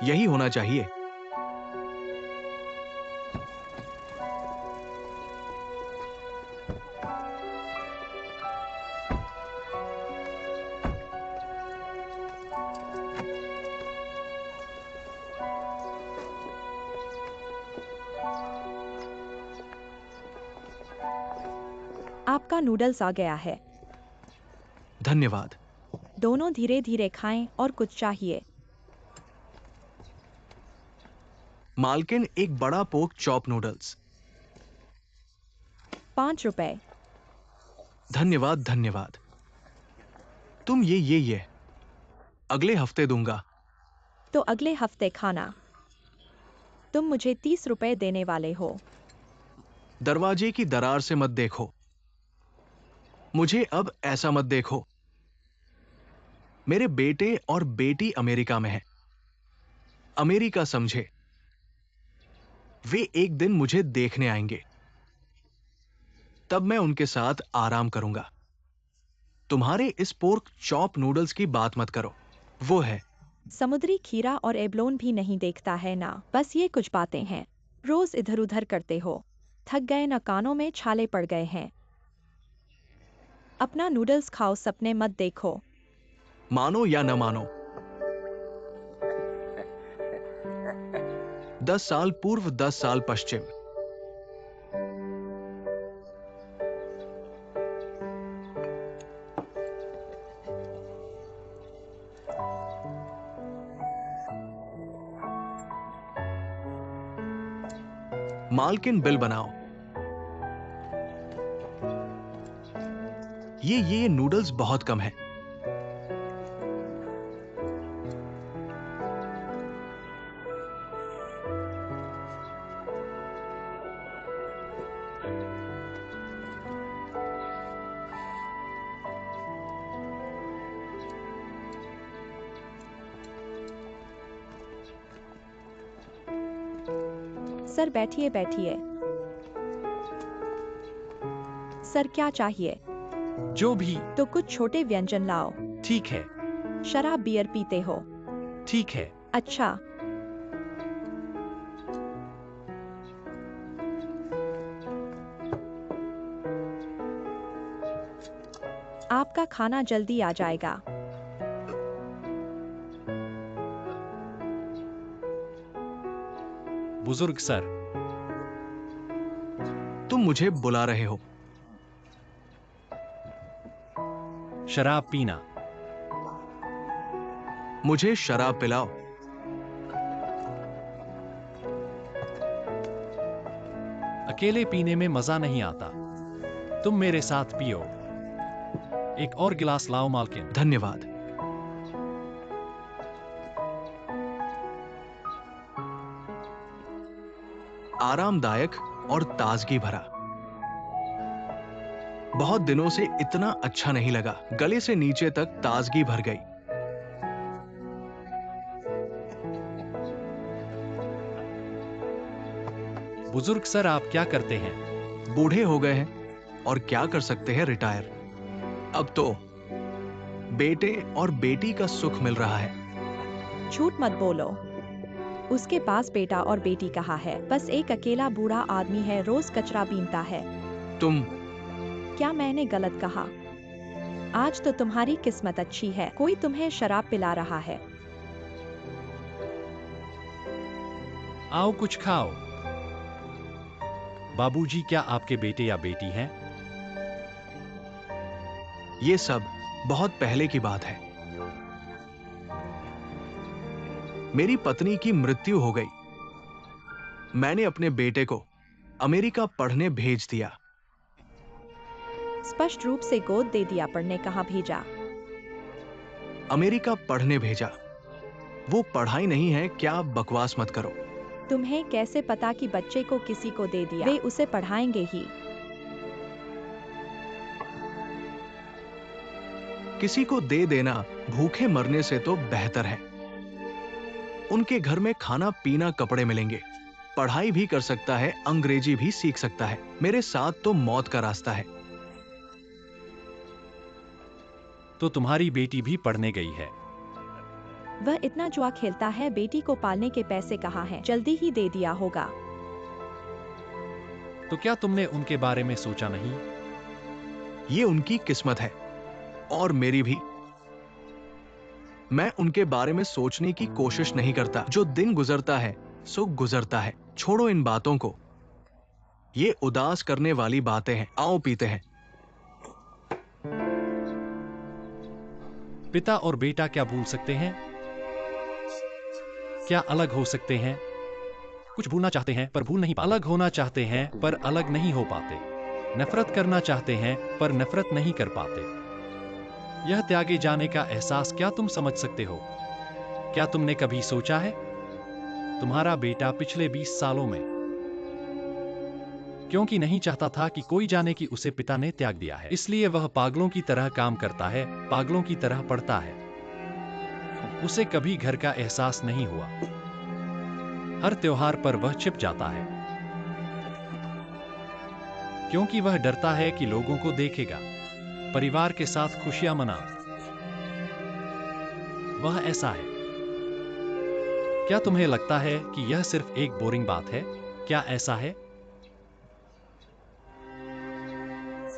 यही होना चाहिए। आपका नूडल्स आ गया है। धन्यवाद। दोनों धीरे धीरे खाएं और कुछ चाहिए। मालकिन, एक बड़ा पोक चॉप नूडल्स। 5 रुपए। धन्यवाद धन्यवाद। तुम ये अगले हफ्ते दूंगा। तो अगले हफ्ते खाना। तुम मुझे 30 रुपए देने वाले हो। दरवाजे की दरार से मत देखो। मुझे अब ऐसा मत देखो। मेरे बेटे और बेटी अमेरिका में हैं। अमेरिका समझे। वे एक दिन मुझे देखने आएंगे। तब मैं उनके साथ आराम करूंगा। तुम्हारे इस पोर्क चॉप नूडल्स की बात मत करो। वो है। समुद्री खीरा और एबलोन भी नहीं देखता है ना। बस ये कुछ बातें हैं। रोज इधर उधर करते हो। थक गए ना, कानों में छाले पड़ गए हैं। अपना नूडल्स खाओ, सपने मत देखो। मानो या न मानो, 10 साल पूर्व, 10 साल पश्चिम। मालकिन, बिल बनाओ। ये नूडल्स बहुत कम है। सर बैठिए बैठिए। सर क्या चाहिए? जो भी। तो कुछ छोटे व्यंजन लाओ। ठीक है। शराब बियर पीते हो? ठीक है। अच्छा। आपका खाना जल्दी आ जाएगा। बुजुर्ग सर। तुम मुझे बुला रहे हो? शराब पीना। मुझे शराब पिलाओ। अकेले पीने में मजा नहीं आता। तुम मेरे साथ पियो। एक और गिलास लाओ मालकिन। धन्यवाद। आरामदायक और ताजगी भरा। बहुत दिनों से इतना अच्छा नहीं लगा। गले से नीचे तक ताजगी भर गई। बुजुर्ग सर, आप क्या करते हैं? बूढ़े हो गए हैं और क्या कर सकते हैं, रिटायर। अब तो बेटे और बेटी का सुख मिल रहा है। झूठ मत बोलो। उसके पास बेटा और बेटी कहाँ है? बस एक अकेला बूढ़ा आदमी है, रोज कचरा बीनता है। तुम। क्या मैंने गलत कहा? आज तो तुम्हारी किस्मत अच्छी है, कोई तुम्हें शराब पिला रहा है। आओ कुछ खाओ। बाबूजी, क्या आपके बेटे या बेटी हैं? ये सब बहुत पहले की बात है। मेरी पत्नी की मृत्यु हो गई। मैंने अपने बेटे को अमेरिका पढ़ने भेज दिया। स्पष्ट रूप से गोद दे दिया, पढ़ने कहाँ भेजा? अमेरिका पढ़ने भेजा। वो पढ़ाई नहीं है, क्या बकवास मत करो। तुम्हें कैसे पता कि बच्चे को किसी को दे दिया? वे उसे पढ़ाएंगे ही। किसी को दे देना भूखे मरने से तो बेहतर है। उनके घर में खाना पीना कपड़े मिलेंगे। पढ़ाई भी कर सकता है, अंग्रेजी भी सीख सकता है। मेरे साथ तो मौत का रास्ता है। तो तुम्हारी बेटी भी पढ़ने गई है? वह इतना जुआ खेलता है, बेटी को पालने के पैसे कहाँ हैं? जल्दी ही दे दिया होगा। तो क्या तुमने उनके बारे में सोचा नहीं? ये उनकी किस्मत है और मेरी भी। मैं उनके बारे में सोचने की कोशिश नहीं करता। जो दिन गुजरता है सो गुजरता है। छोड़ो इन बातों को, ये उदास करने वाली बातें हैं। आओ पीते हैं। पिता और बेटा क्या भूल सकते हैं? क्या अलग हो सकते हैं? कुछ भूलना चाहते हैं पर भूल नहीं पाते। अलग होना चाहते हैं पर अलग नहीं हो पाते। नफरत करना चाहते हैं पर नफरत नहीं कर पाते। यह त्यागे जाने का एहसास क्या तुम समझ सकते हो? क्या तुमने कभी सोचा है? तुम्हारा बेटा पिछले 20 सालों में क्योंकि नहीं चाहता था कि कोई जाने कि उसे पिता ने त्याग दिया है, इसलिए वह पागलों की तरह काम करता है, पागलों की तरह पढ़ता है। उसे कभी घर का एहसास नहीं हुआ। हर त्योहार पर वह छिप जाता है क्योंकि वह डरता है कि लोगों को देखेगा। परिवार के साथ खुशियां मना। वह ऐसा है। क्या तुम्हें लगता है कि यह सिर्फ एक बोरिंग बात है? क्या ऐसा है?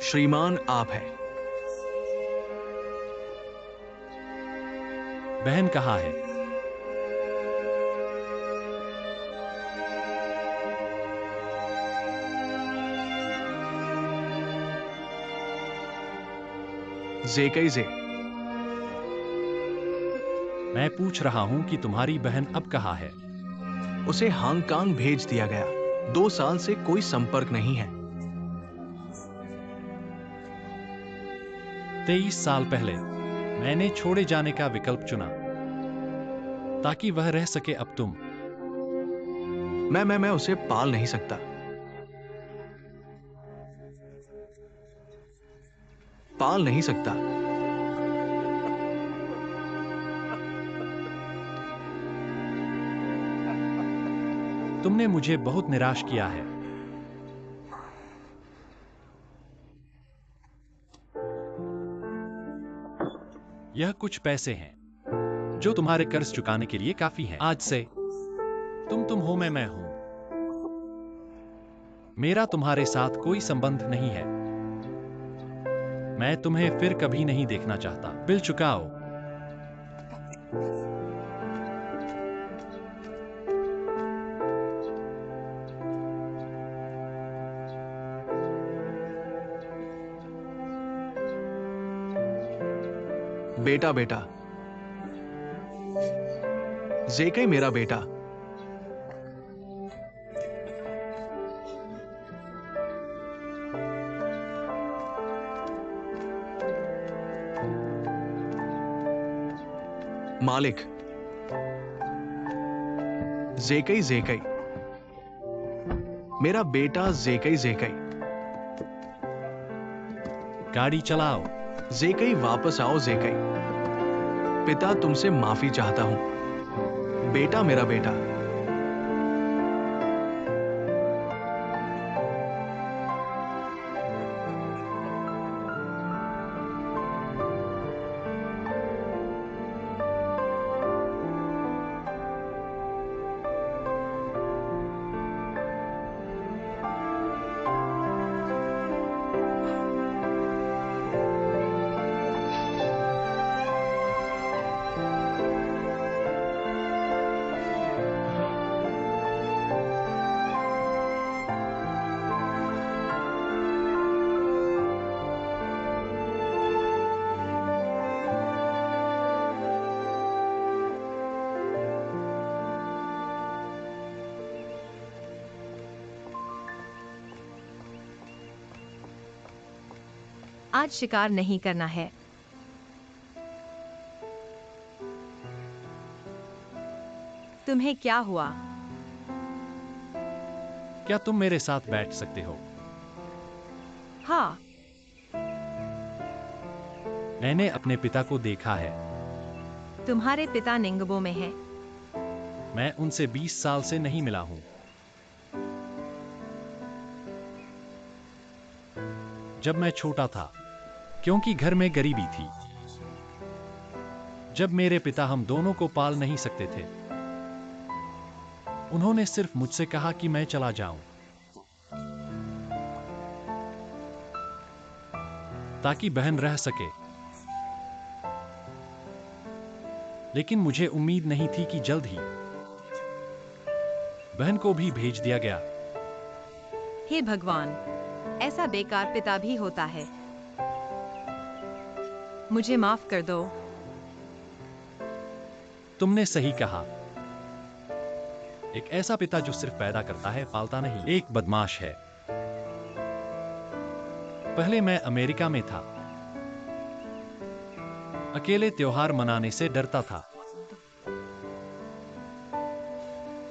श्रीमान आप हैं। बहन कहाँ है? जेकई जे। मैं पूछ रहा हूं कि तुम्हारी बहन अब कहाँ है? उसे हांगकांग भेज दिया गया। 2 साल से कोई संपर्क नहीं है। 23 साल पहले मैंने छोड़े जाने का विकल्प चुना ताकि वह रह सके। अब तुम। मैं उसे पाल नहीं सकता। पाल नहीं सकता। तुमने मुझे बहुत निराश किया है। यह कुछ पैसे हैं जो तुम्हारे कर्ज चुकाने के लिए काफी हैं। आज से तुम हो, मैं हूं। मेरा तुम्हारे साथ कोई संबंध नहीं है। मैं तुम्हें फिर कभी नहीं देखना चाहता। बिल चुकाओ। बेटा बेटा। जेकई मेरा बेटा। मालिक। जेकई जेकई। मेरा बेटा जेकई जेकई। गाड़ी चलाओ। जेकई वापस आओ जेकई। पिता तुमसे माफी चाहता हूं। बेटा मेरा बेटा। आज शिकार नहीं करना है। तुम्हें क्या हुआ? क्या तुम मेरे साथ बैठ सकते हो? हाँ। मैंने अपने पिता को देखा है। तुम्हारे पिता निंगबो में हैं। मैं उनसे 20 साल से नहीं मिला हूं। जब मैं छोटा था, क्योंकि घर में गरीबी थी। जब मेरे पिता हम दोनों को पाल नहीं सकते थे, उन्होंने सिर्फ मुझसे कहा कि मैं चला जाऊं, ताकि बहन रह सके। लेकिन मुझे उम्मीद नहीं थी कि जल्द ही बहन को भी भेज दिया गया। हे भगवान, ऐसा बेकार पिता भी होता है। मुझे माफ कर दो। तुमने सही कहा। एक ऐसा पिता जो सिर्फ पैदा करता है, पालता नहीं, एक बदमाश है। पहले मैं अमेरिका में था। अकेले त्योहार मनाने से डरता था।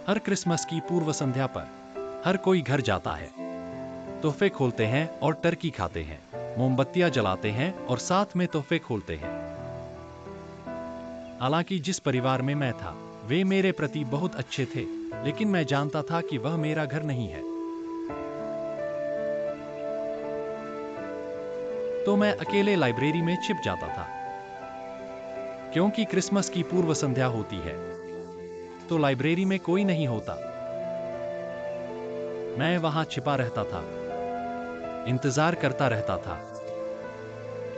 हर क्रिसमस की पूर्व संध्या पर हर कोई घर जाता है, तोहफे खोलते हैं और टर्की खाते हैं, मोमबत्तियां जलाते हैं और साथ में तोहफे खोलते हैं। हालांकि जिस परिवार में मैं था, वे मेरे प्रति बहुत अच्छे थे, लेकिन मैं जानता था कि वह मेरा घर नहीं है। तो मैं अकेले लाइब्रेरी में छिप जाता था। क्योंकि क्रिसमस की पूर्व संध्या होती है, तो लाइब्रेरी में कोई नहीं होता। मैं वहां छिपा रहता था, इंतजार करता रहता था,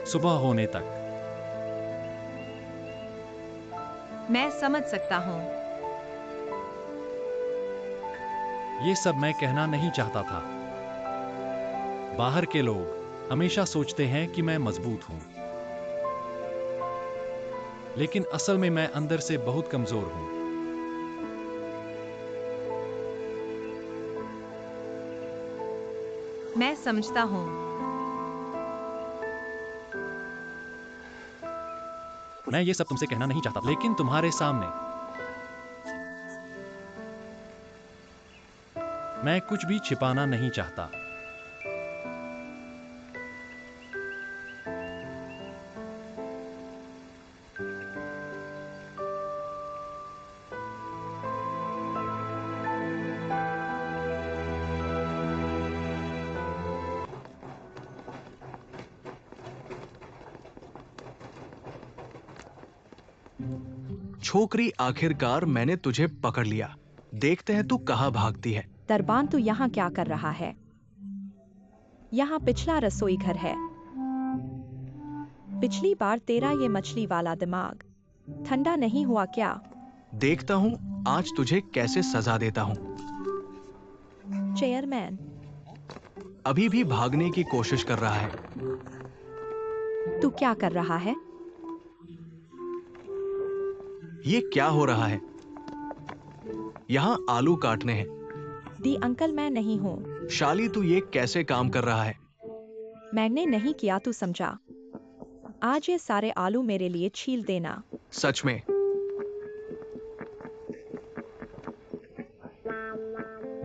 सुबह होने तक। मैं समझ सकता हूँ। ये सब मैं कहना नहीं चाहता था। बाहर के लोग हमेशा सोचते हैं कि मैं मजबूत हूं, लेकिन असल में मैं अंदर से बहुत कमजोर हूं। मैं समझता हूँ। मैं ये सब तुमसे कहना नहीं चाहता, लेकिन तुम्हारे सामने मैं कुछ भी छिपाना नहीं चाहता। छोकरी, आखिरकार मैंने तुझे पकड़ लिया। देखते हैं तू कहाँ भागती है। दरबान, तू यहाँ क्या कर रहा है? यहाँ पिछला रसोई घर है। पिछली बार तेरा ये मछली वाला दिमाग ठंडा नहीं हुआ क्या? देखता हूँ आज तुझे कैसे सजा देता हूँ। चेयरमैन, अभी भी भागने की कोशिश कर रहा है। तू क्या कर रहा है? ये क्या हो रहा है? यहाँ आलू काटने हैं। दी अंकल, मैं नहीं हूँ। शाली, तू ये कैसे काम कर रहा है? मैंने नहीं किया, तू समझा। आज ये सारे आलू मेरे लिए छील देना। सच में?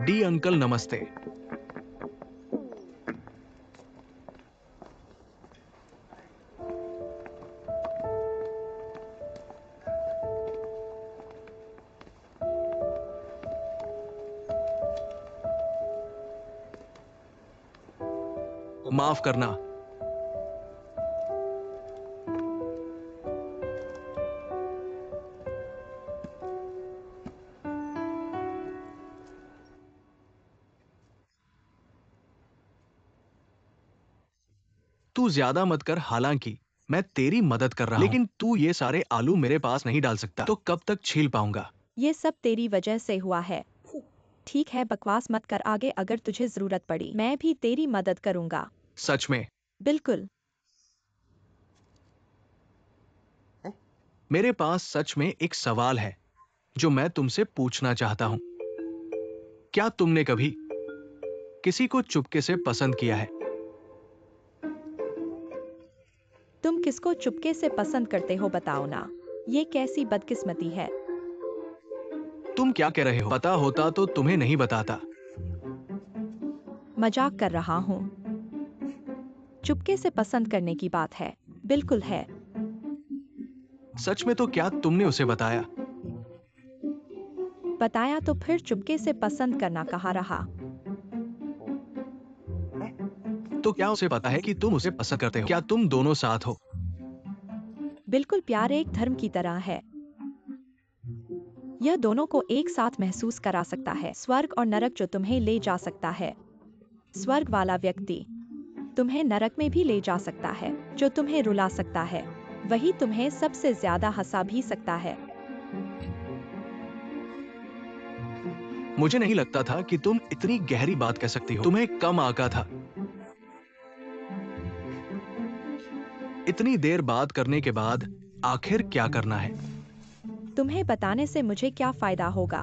डी अंकल, नमस्ते। माफ करना। तू ज्यादा मत कर, हालांकि मैं तेरी मदद कर रहा हूं। लेकिन तू ये सारे आलू मेरे पास नहीं डाल सकता, तो कब तक छील पाऊंगा? ये सब तेरी वजह से हुआ है। ठीक है, बकवास मत कर। आगे अगर तुझे जरूरत पड़ी, मैं भी तेरी मदद करूंगा। सच में? बिल्कुल। मेरे पास सच में एक सवाल है जो मैं तुमसे पूछना चाहता हूं। क्या तुमने कभी किसी को चुपके से पसंद किया है? तुम किसको चुपके से पसंद करते हो, बताओ ना। ये कैसी बदकिस्मती है। तुम क्या कह रहे हो? पता होता तो तुम्हें नहीं बताता। मजाक कर रहा हूँ। चुपके से पसंद करने की बात है। बिल्कुल है। सच में? तो क्या तुमने उसे बताया? बताया तो फिर चुपके से पसंद करना कहाँ रहा। तो क्या उसे पता है कि तुम उसे पसंद करते हो? क्या तुम दोनों साथ हो? बिल्कुल, प्यार एक धर्म की तरह है। यह दोनों को एक साथ महसूस करा सकता है, स्वर्ग और नरक जो तुम्हें ले जा सकता है। स्वर्ग वाला व्यक्ति तुम्हें नरक में भी ले जा सकता है, जो तुम्हें रुला सकता है, वही तुम्हें सबसे ज्यादा हंसा भी सकता है। मुझे नहीं लगता था कि तुम इतनी गहरी बात कह सकती हो। तुम्हें कम आका था। इतनी देर बात करने के बाद आखिर क्या करना है? तुम्हें बताने से मुझे क्या फायदा होगा?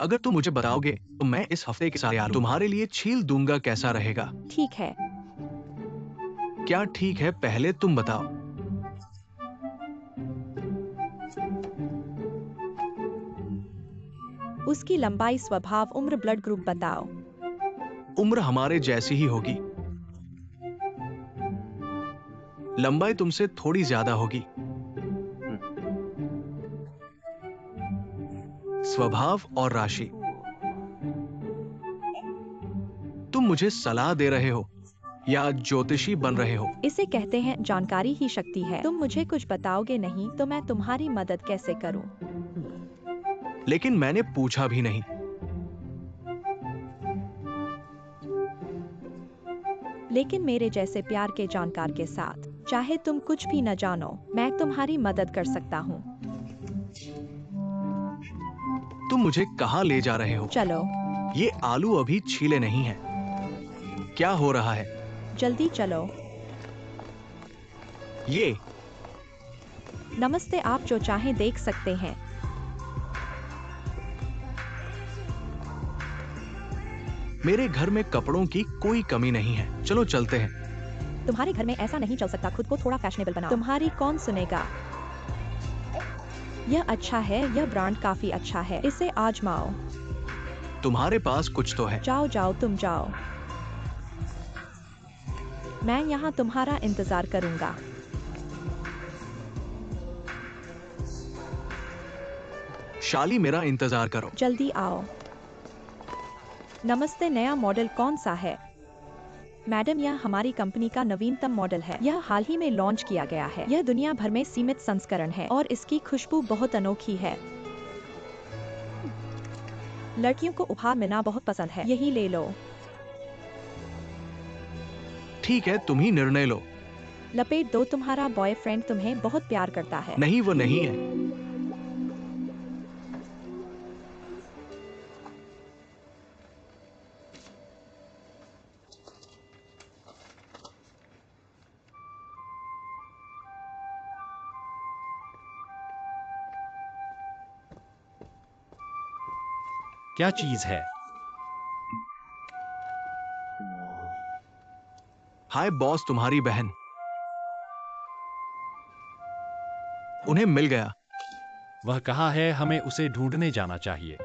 अगर तुम मुझे बताओगे तो मैं इस हफ्ते के सारे आलू तुम्हारे लिए छील दूंगा। कैसा रहेगा? ठीक है। क्या ठीक है? पहले तुम बताओ। उसकी लंबाई, स्वभाव, उम्र, ब्लड ग्रुप बताओ। उम्र हमारे जैसी ही होगी। लंबाई तुमसे थोड़ी ज्यादा होगी। स्वभाव और राशि। तुम मुझे सलाह दे रहे हो या ज्योतिषी बन रहे हो? इसे कहते हैं जानकारी ही शक्ति है। तुम मुझे कुछ बताओगे नहीं तो मैं तुम्हारी मदद कैसे करूं? लेकिन मैंने पूछा भी नहीं। लेकिन मेरे जैसे प्यार के जानकार के साथ, चाहे तुम कुछ भी न जानो, मैं तुम्हारी मदद कर सकता हूँ। तुम मुझे कहाँ ले जा रहे हो? चलो, ये आलू अभी छीले नहीं हैं। क्या हो रहा है? जल्दी चलो। ये नमस्ते, आप जो चाहें देख सकते हैं। मेरे घर में कपड़ों की कोई कमी नहीं है। चलो चलते हैं। तुम्हारे घर में ऐसा नहीं चल सकता, खुद को थोड़ा फैशनेबल बनाओ। तुम्हारी कौन सुनेगा? यह अच्छा है, यह ब्रांड काफी अच्छा है, इसे आजमाओ। तुम्हारे पास कुछ तो है। जाओ जाओ, तुम जाओ। मैं यहाँ तुम्हारा इंतजार करूंगा। शाली, मेरा इंतजार करो। जल्दी आओ। नमस्ते, नया मॉडल कौन सा है? मैडम, यह हमारी कंपनी का नवीनतम मॉडल है। यह हाल ही में लॉन्च किया गया है। यह दुनिया भर में सीमित संस्करण है और इसकी खुशबू बहुत अनोखी है। लड़कियों को उपहार मिलना बहुत पसंद है, यही ले लो। ठीक है, तुम ही निर्णय लो। लपेट दो, तुम्हारा बॉयफ्रेंड तुम्हें बहुत प्यार करता है। नहीं, वो नहीं है। क्या चीज है? हाय बॉस, तुम्हारी बहन। उन्हें मिल गया। वह कहाँ है? हमें उसे ढूंढने जाना चाहिए।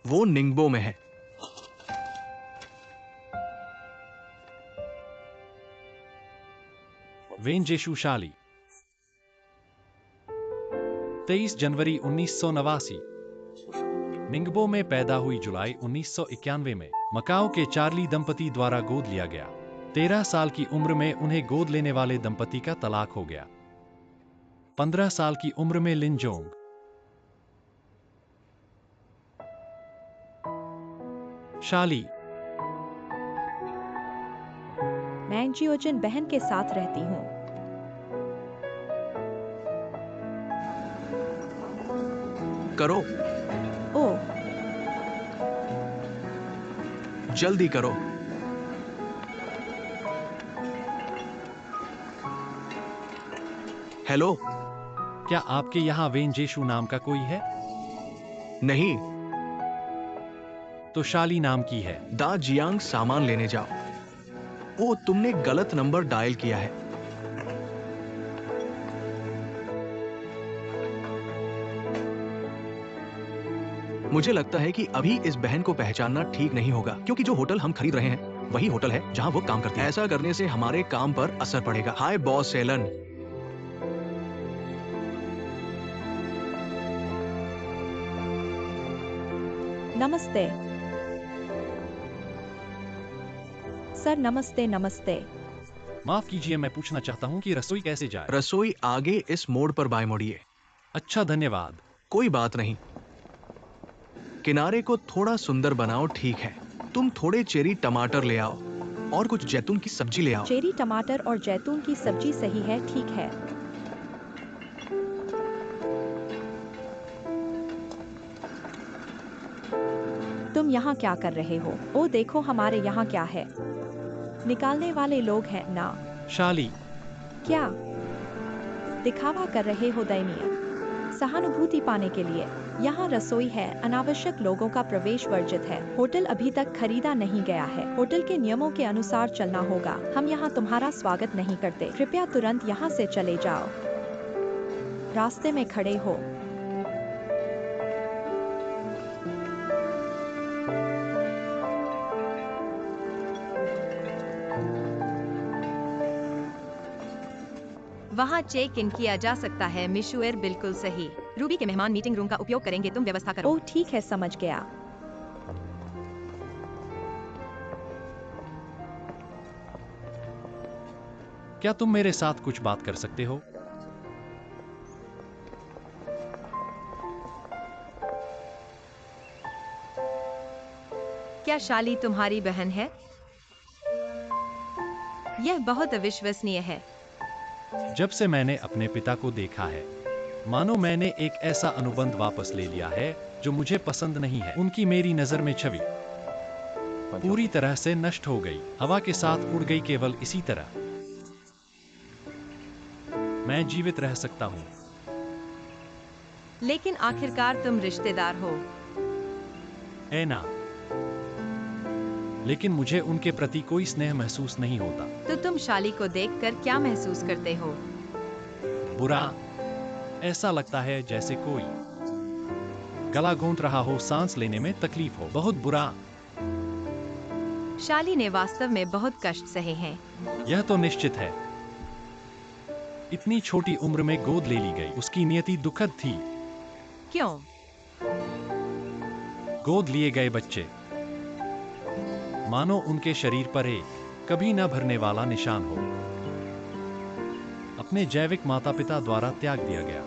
वो निंगबो में है। वेंजेशु शाली, 23 जनवरी 1989। निंगबो में पैदा हुई। जुलाई 1991 में मकाओ के चार्ली दंपति द्वारा गोद लिया गया। 13 साल की उम्र में उन्हें गोद लेने वाले दंपति का तलाक हो गया। 15 साल की उम्र में लिनजोंग, शाली, मैं जियोजन बहन के साथ रहती हूँ। करो, ओ, जल्दी करो। हेलो। क्या आपके यहाँ वेंजेशु नाम का कोई है? नहीं। तो शाली नाम की है। दा जियांग, सामान लेने जाओ। ओ, तुमने गलत नंबर डायल किया है। मुझे लगता है कि अभी इस बहन को पहचानना ठीक नहीं होगा, क्योंकि जो होटल हम खरीद रहे हैं वही होटल है जहां वो काम करती है। ऐसा करने से हमारे काम पर असर पड़ेगा। हाय बॉस एलन। नमस्ते। सर नमस्ते नमस्ते। माफ कीजिए, मैं पूछना चाहता हूँ कि रसोई कैसे जाए। रसोई आगे इस मोड़ पर बाएं मुड़िए। अच्छा, धन्यवाद। कोई बात नहीं। किनारे को थोड़ा सुंदर बनाओ, ठीक है। तुम थोड़े चेरी टमाटर ले आओ और कुछ जैतून की सब्जी ले आओ। चेरी टमाटर और जैतून की सब्जी सही है, ठीक है। तुम यहाँ क्या कर रहे हो? ओ देखो, हमारे यहाँ क्या है। निकालने वाले लोग हैं ना? शाली, क्या दिखावा कर रहे हो? दयनीय सहानुभूति पाने के लिए। यहाँ रसोई है, अनावश्यक लोगों का प्रवेश वर्जित है। होटल अभी तक खरीदा नहीं गया है। होटल के नियमों के अनुसार चलना होगा। हम यहाँ तुम्हारा स्वागत नहीं करते। कृपया तुरंत यहाँ से चले जाओ। रास्ते में खड़े हो। वहाँ चेक इन किया जा सकता है। मिशुएर बिल्कुल सही। रूबी के मेहमान मीटिंग रूम का उपयोग करेंगे, तुम व्यवस्था करो। ओह ठीक है, समझ गया। क्या तुम मेरे साथ कुछ बात कर सकते हो? क्या शाली तुम्हारी बहन है? यह बहुत अविश्वसनीय है। जब से मैंने अपने पिता को देखा है, मानो मैंने एक ऐसा अनुबंध वापस ले लिया है जो मुझे पसंद नहीं है। उनकी मेरी नजर में छवि पूरी तरह से नष्ट हो गई, हवा के साथ उड़ गई। केवल इसी तरह मैं जीवित रह सकता हूँ। लेकिन आखिरकार तुम रिश्तेदार हो। ऐना, लेकिन मुझे उनके प्रति कोई स्नेह महसूस नहीं होता। तो तुम शाली को देखकर क्या महसूस करते हो? बुरा। ऐसा लगता है जैसे कोई गला घोंट रहा हो, सांस लेने में तकलीफ हो। बहुत बुरा। शाली ने वास्तव में बहुत कष्ट सहे हैं। यह तो निश्चित है। इतनी छोटी उम्र में गोद ले ली गई। उसकी नियति दुखद थी। क्यों? गोद लिए गए बच्चे मानो उनके शरीर पर एक कभी न भरने वाला निशान हो। अपने जैविक माता पिता द्वारा त्याग दिया गया।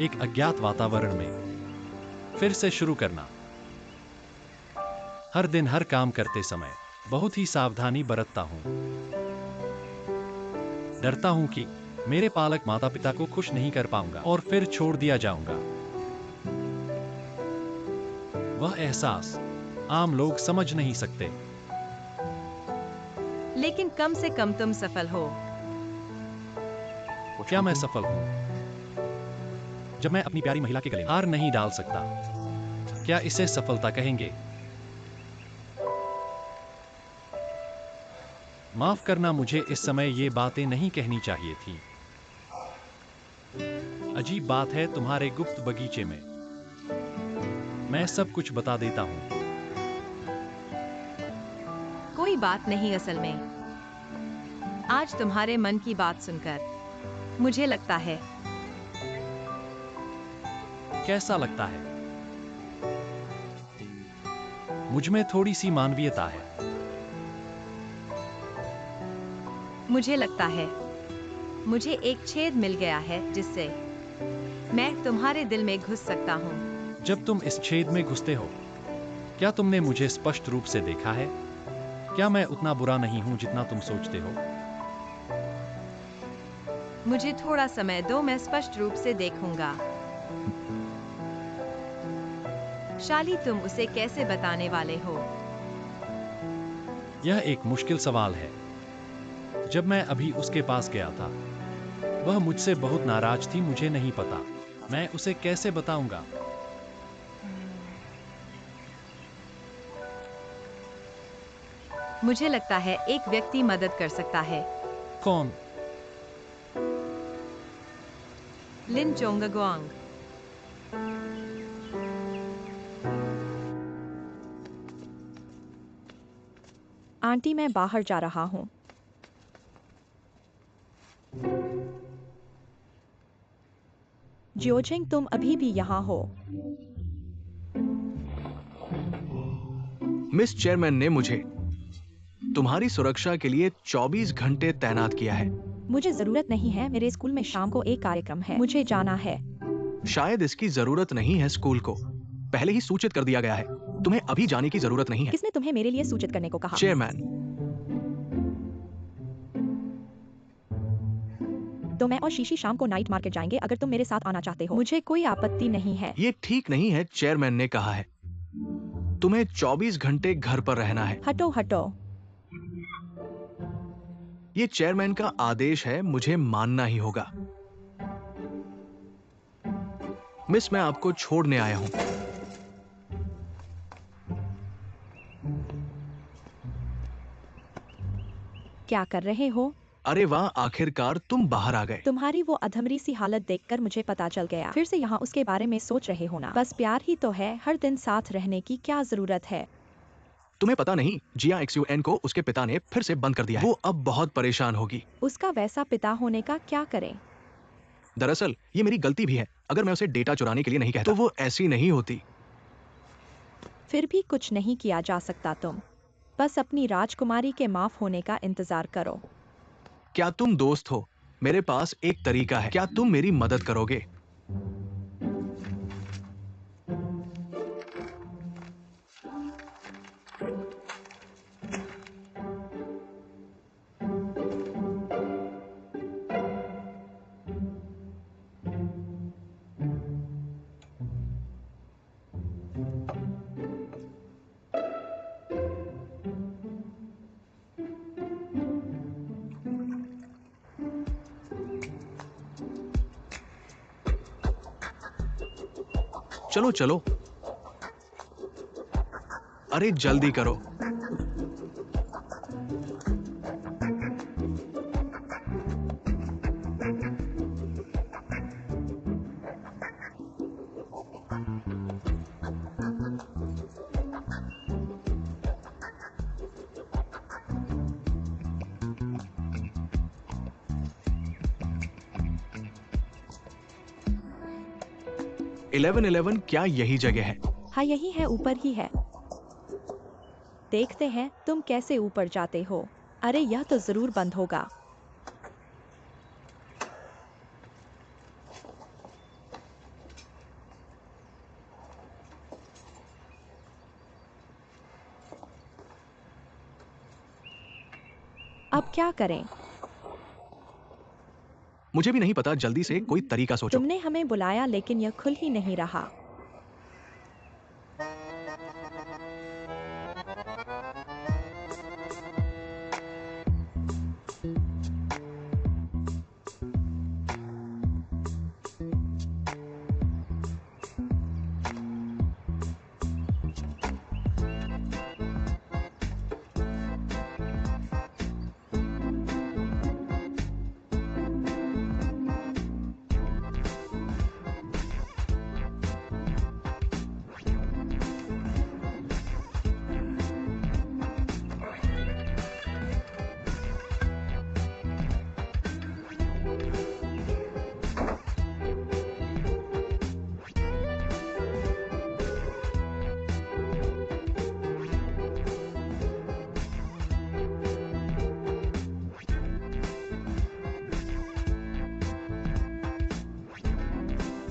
एक अज्ञात वातावरण में फिर से शुरू करना। हर दिन हर काम करते समय बहुत ही सावधानी बरतता हूं। डरता हूं कि मेरे पालक माता पिता को खुश नहीं कर पाऊंगा और फिर छोड़ दिया जाऊंगा। वह एहसास आम लोग समझ नहीं सकते। लेकिन कम से कम तुम सफल हो। क्या मैं सफल हूं? जब मैं अपनी प्यारी महिला के गले में हार नहीं डाल सकता, क्या इसे सफलता कहेंगे? माफ करना, मुझे इस समय ये बातें नहीं कहनी चाहिए थी। अजीब बात है, तुम्हारे गुप्त बगीचे में मैं सब कुछ बता देता हूं। कोई बात नहीं। असल में आज तुम्हारे मन की बात सुनकर मुझे लगता है। कैसा लगता है? मुझ में थोड़ी सी मानवीयता है। मुझे लगता है मुझे एक छेद मिल गया है जिससे मैं तुम्हारे दिल में घुस सकता हूँ। जब तुम इस छेद में घुसते हो, क्या तुमने मुझे स्पष्ट रूप से देखा है? क्या मैं उतना बुरा नहीं हूं जितना तुम सोचते हो? मुझे थोड़ा समय दो, मैं स्पष्ट रूप से देखूंगा। शाली, तुम उसे कैसे बताने वाले हो? यह एक मुश्किल सवाल है। जब मैं अभी उसके पास गया था, वह मुझसे बहुत नाराज थी। मुझे नहीं पता मैं उसे कैसे बताऊंगा। मुझे लगता है एक व्यक्ति मदद कर सकता है। कौन? लिन चोंगगुआंग। आंटी, मैं बाहर जा रहा हूँ। जियोजिंग, तुम अभी भी यहाँ हो? मिस चेयरमैन ने मुझे तुम्हारी सुरक्षा के लिए 24 घंटे तैनात किया है। मुझे जरूरत नहीं है, मेरे स्कूल में शाम को एक कार्यक्रम है, मुझे जाना है। शायद इसकी जरूरत नहीं है, स्कूल को पहले ही सूचित कर दिया गया है। तुम्हें अभी जाने की जरूरत नहीं है। किसने तुम्हें मेरे लिए सूचित करने को कहा? चेयरमैन। तो मैं और शीशी शाम को नाइट मार्केट जाएंगे अगर तुम मेरे साथ आना चाहते हो। मुझे कोई आपत्ति नहीं है। ये ठीक नहीं है, चेयरमैन ने कहा है तुम्हें 24 घंटे घर पर रहना है। हटो हटो। ये चेयरमैन का आदेश है, मुझे मानना ही होगा। मिस, मैं आपको छोड़ने आया हूं। क्या कर रहे हो? अरे वाह, आखिरकार तुम बाहर आ गए। तुम्हारी वो अधमरी सी हालत देखकर मुझे पता चल गया। फिर से यहाँ उसके बारे में सोच रहे हो ना? बस प्यार ही तो है, हर दिन साथ रहने की क्या जरूरत है? तुम्हें पता नहीं, जिया XUN को उसके पिता ने फिर से बंद कर दिया है। वो अब बहुत परेशान होगी। उसका वैसा पिता होने का क्या करे? दरअसल ये मेरी गलती भी है। अगर मैं उसे डेटा चुराने के लिए नहीं कहता तो वो ऐसी नहीं होती। फिर भी कुछ नहीं किया जा सकता। तुम बस अपनी राजकुमारी के माफ होने का इंतजार करो। क्या तुम दोस्त हो? मेरे पास एक तरीका है, क्या तुम मेरी मदद करोगे? चलो चलो, अरे जल्दी करो। इलेवन 11 क्या यही जगह है? हाँ यही है, ऊपर ही है। देखते हैं तुम कैसे ऊपर जाते हो। अरे यह तो जरूर बंद होगा। अब क्या करें? मुझे भी नहीं पता, जल्दी से कोई तरीका सोचो। तुमने हमें बुलाया लेकिन यह खुल ही नहीं रहा।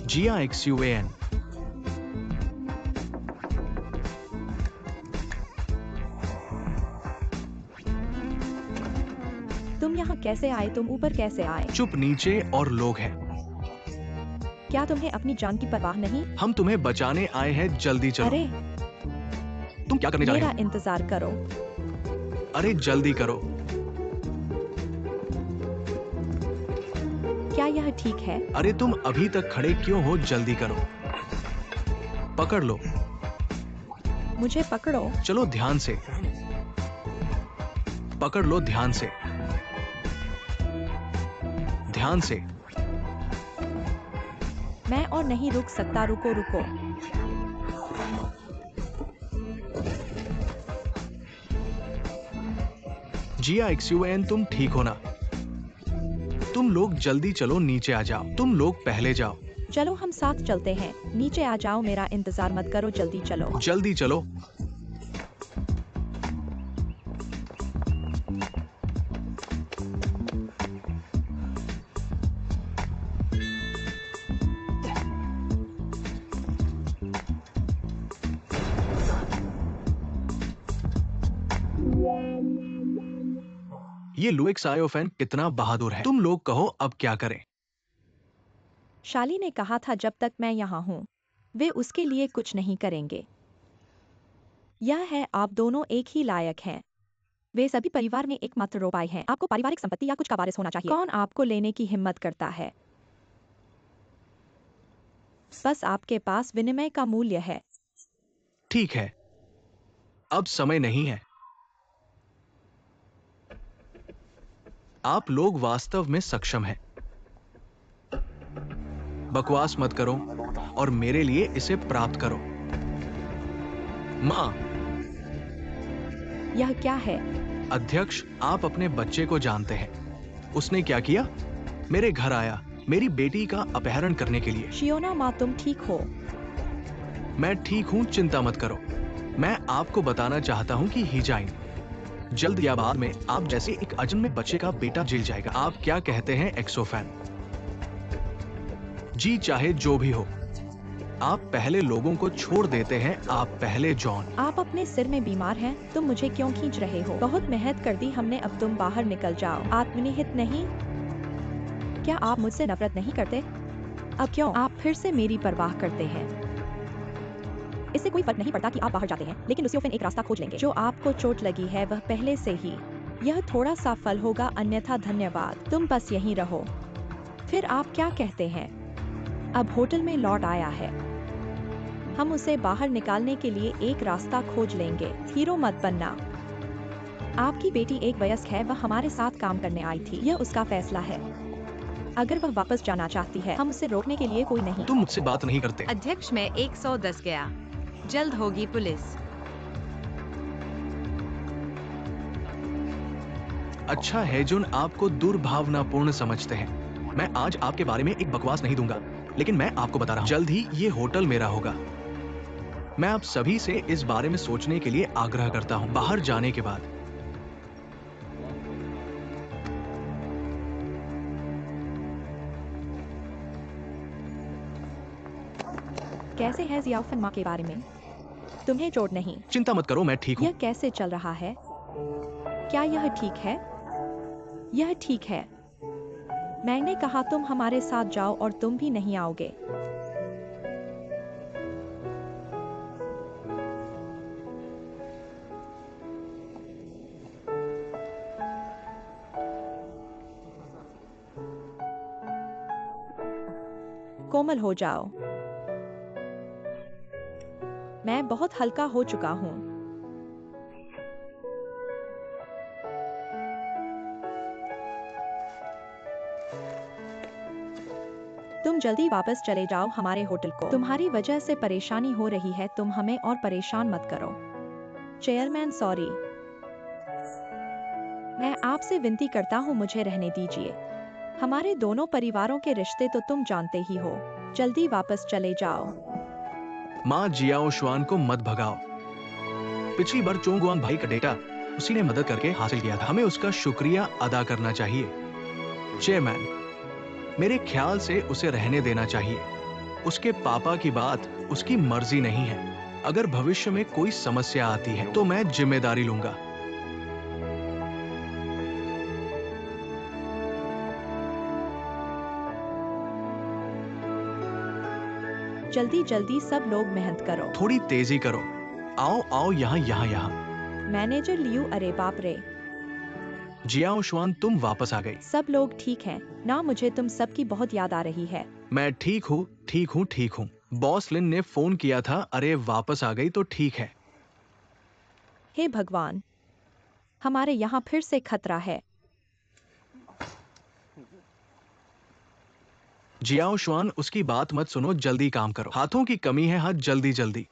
जिया XUN। तुम यहाँ कैसे आए? तुम ऊपर कैसे आए? चुप, नीचे और लोग हैं। क्या तुम्हें अपनी जान की परवाह नहीं? हम तुम्हें बचाने आए हैं, जल्दी चलो। अरे तुम क्या करने जा रहे मेरा हो? इंतजार करो। अरे जल्दी करो। क्या यह ठीक है? अरे तुम अभी तक खड़े क्यों हो? जल्दी करो। पकड़ लो। मुझे पकड़ो। चलो ध्यान से पकड़ लो, ध्यान से, ध्यान से। मैं और नहीं रुक सकता। रुको रुको। जिया XUN, तुम ठीक हो ना? तुम लोग जल्दी चलो, नीचे आ जाओ। तुम लोग पहले जाओ। चलो हम साथ चलते हैं। नीचे आ जाओ, मेरा इंतजार मत करो, जल्दी चलो। जल्दी चलो। ये लुइक सायोफेन कितना बहादुर है। तुम लोग कहो अब क्या करें। शाली ने कहा था जब तक मैं यहाँ हूँ वे उसके लिए कुछ नहीं करेंगे। यह है आप दोनों एक ही लायक हैं। वे सभी परिवार में एकमात्र उपाय हैं। आपको पारिवारिक संपत्ति या कुछ का वारिस होना चाहिए। कौन आपको लेने की हिम्मत करता है? बस आपके पास विनिमय का मूल्य है। ठीक है, अब समय नहीं है। आप लोग वास्तव में सक्षम हैं। बकवास मत करो और मेरे लिए इसे प्राप्त करो। मां, यह क्या है? अध्यक्ष, आप अपने बच्चे को जानते हैं। उसने क्या किया? मेरे घर आया मेरी बेटी का अपहरण करने के लिए। शियोना माँ, तुम ठीक हो? मैं ठीक हूं, चिंता मत करो। मैं आपको बताना चाहता हूं कि हिजाइन, जल्द या बाद में आप जैसे एक अजन्मे बच्चे का बेटा जेल जाएगा। आप क्या कहते हैं एक्सोफैन? जी, चाहे जो भी हो, आप पहले लोगों को छोड़ देते हैं। आप पहले जॉन। आप अपने सिर में बीमार हैं? तुम मुझे क्यों खींच रहे हो? बहुत मेहनत कर दी हमने, अब तुम बाहर निकल जाओ। आत्मनिहित नहीं? क्या आप मुझसे नफरत नहीं करते? अब क्यों आप फिर से मेरी परवाह करते हैं? इससे कोई फर्क नहीं पड़ता कि आप बाहर जाते हैं, लेकिन लुसियोफिन एक रास्ता खोज लेंगे। जो आपको चोट लगी है वह पहले से ही। यह थोड़ा सा फल होगा, अन्यथा धन्यवाद। तुम बस यहीं रहो। फिर आप क्या कहते हैं? अब होटल में लौट आया है। हम उसे बाहर निकालने के लिए एक रास्ता खोज लेंगे। हीरो मत बनना। आपकी बेटी एक वयस्क है, वह हमारे साथ काम करने आई थी। यह उसका फैसला है। अगर वह वापस जाना चाहती है, हम उसे रोकने के लिए कोई नहीं। तुम मुझसे बात नहीं करते। अध्यक्ष, मैं 110 गया। जल्द होगी पुलिस। अच्छा है जोन, आपको दुर्भावनापूर्ण समझते हैं। मैं आज आपके बारे में एक बकवास नहीं दूंगा, लेकिन मैं आपको बता रहा हूं, जल्द ही ये होटल मेरा होगा। मैं आप सभी से इस बारे में सोचने के लिए आग्रह करता हूं। बाहर जाने के बाद कैसे है जियाउफिन माँ के बारे में? तुम्हें चोट नहीं? चिंता मत करो, मैं ठीक हूं। यह कैसे चल रहा है? क्या यह ठीक है? यह ठीक है। मैंने कहा तुम हमारे साथ जाओ और तुम भी नहीं आओगे। कोमल हो जाओ। मैं बहुत हल्का हो चुका हूँ। तुम जल्दी वापस चले जाओ हमारे होटल को। तुम्हारी वजह से परेशानी हो रही है, तुम हमें और परेशान मत करो। Chairman, sorry. मैं आपसे विनती करता हूँ, मुझे रहने दीजिए। हमारे दोनों परिवारों के रिश्ते तो तुम जानते ही हो। जल्दी वापस चले जाओ। माँ जियाओ शुआन को मत भगाओ। पिछली बार चोंगुआंग भाई का डेटा उसी ने मदद करके हासिल किया था। हमें उसका शुक्रिया अदा करना चाहिए। चेयरमैन, मेरे ख्याल से उसे रहने देना चाहिए। उसके पापा की बात उसकी मर्जी नहीं है। अगर भविष्य में कोई समस्या आती है तो मैं जिम्मेदारी लूंगा। जल्दी जल्दी सब लोग मेहनत करो। थोड़ी तेजी करो। आओ आओ, यहाँ यहाँ यहाँ। मैनेजर लियू, अरे बाप रे। जियाओ शुआन, तुम वापस आ गई। सब लोग ठीक हैं ना? मुझे तुम सबकी बहुत याद आ रही है। मैं ठीक हूँ, ठीक हूँ, ठीक हूँ। बॉस लिन ने फोन किया था। अरे वापस आ गई तो ठीक है। हे भगवान, हमारे यहाँ फिर से खतरा है। जियाओ शुआन, उसकी बात मत सुनो, जल्दी काम करो। हाथों की कमी है, हाथ जल्दी जल्दी।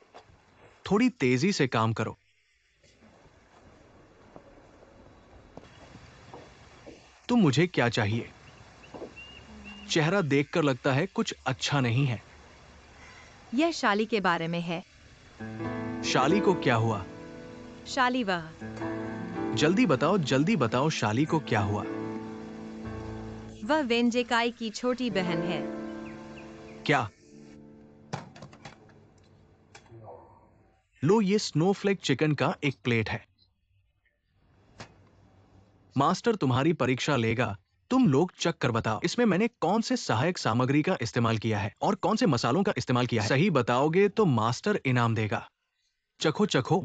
थोड़ी तेजी से काम करो। तुम मुझे क्या चाहिए? चेहरा देखकर लगता है कुछ अच्छा नहीं है। यह शाली के बारे में है। शाली को क्या हुआ? शाली वह जल्दी बताओ शाली को क्या हुआ? वेंजेकाई की छोटी बहन है। क्या? लो, ये स्नोफ्लेक चिकन का एक प्लेट है। मास्टर तुम्हारी परीक्षा लेगा। तुम लोग चख कर बताओ, इसमें मैंने कौन से सहायक सामग्री का इस्तेमाल किया है और कौन से मसालों का इस्तेमाल किया है। सही बताओगे तो मास्टर इनाम देगा। चखो चखो।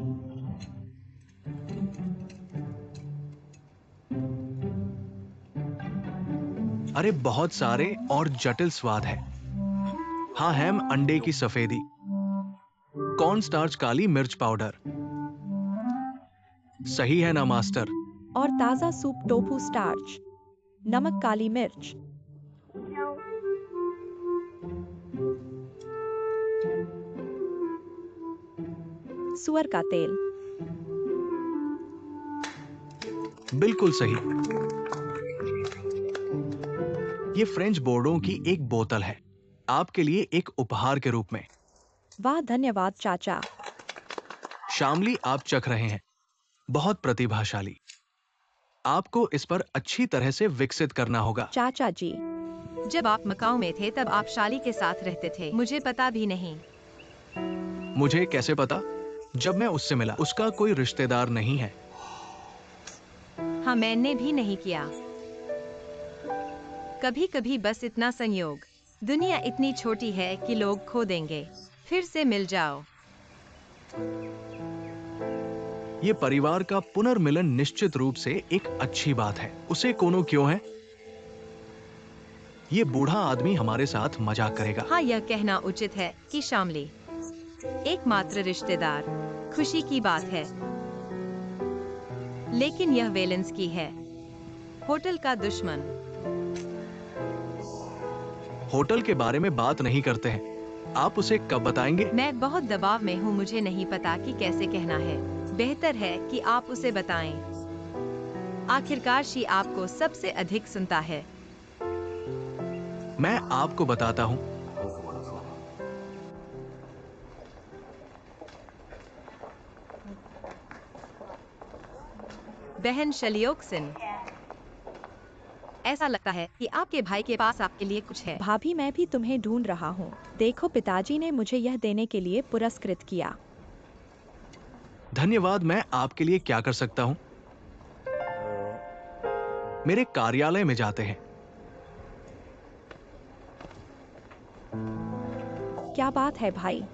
अरे बहुत सारे और जटिल स्वाद है। हाँ, हैम अंडे की सफेदी, कॉर्न स्टार्च काली मिर्च पाउडर। सही है ना मास्टर? और ताज़ा सूप टोफू स्टार्च, नमक काली मिर्च। सुअर का तेल। बिल्कुल सही। ये फ्रेंच बोर्डों की एक बोतल है, आपके लिए एक उपहार के रूप में। वाह, धन्यवाद चाचा। शामली, आप चख रहे हैं, बहुत प्रतिभाशाली। आपको इस पर अच्छी तरह से विकसित करना होगा। चाचा जी, जब आप मकाऊ में थे तब आप शाली के साथ रहते थे। मुझे पता भी नहीं। मुझे कैसे पता? जब मैं उससे मिला, उसका कोई रिश्तेदार नहीं है। हाँ, मैंने भी नहीं किया। कभी कभी बस इतना संयोग। दुनिया इतनी छोटी है कि लोग खो देंगे। फिर से मिल जाओ। ये परिवार का पुनर्मिलन निश्चित रूप से एक अच्छी बात है। उसे कोनो क्यों है? ये बूढ़ा आदमी हमारे साथ मजाक करेगा। हाँ, यह कहना उचित है कि शामली एकमात्र रिश्तेदार खुशी की बात है। लेकिन यह वेलेंस्की है, होटल का दुश्मन। होटल के बारे में बात नहीं करते हैं। आप उसे कब बताएंगे? मैं बहुत दबाव में हूँ, मुझे नहीं पता कि कैसे कहना है। बेहतर है कि आप उसे बताएं। आखिरकार शी आपको सबसे अधिक सुनता है। मैं आपको बताता हूँ। बहन शलियोक्सिन, ऐसा लगता है कि आपके भाई के पास आपके लिए कुछ है। भाभी मैं भी तुम्हें ढूंढ रहा हूँ। देखो, पिताजी ने मुझे यह देने के लिए पुरस्कृत किया। धन्यवाद। मैं आपके लिए क्या कर सकता हूँ? मेरे कार्यालय में जाते हैं। क्या बात है भाई?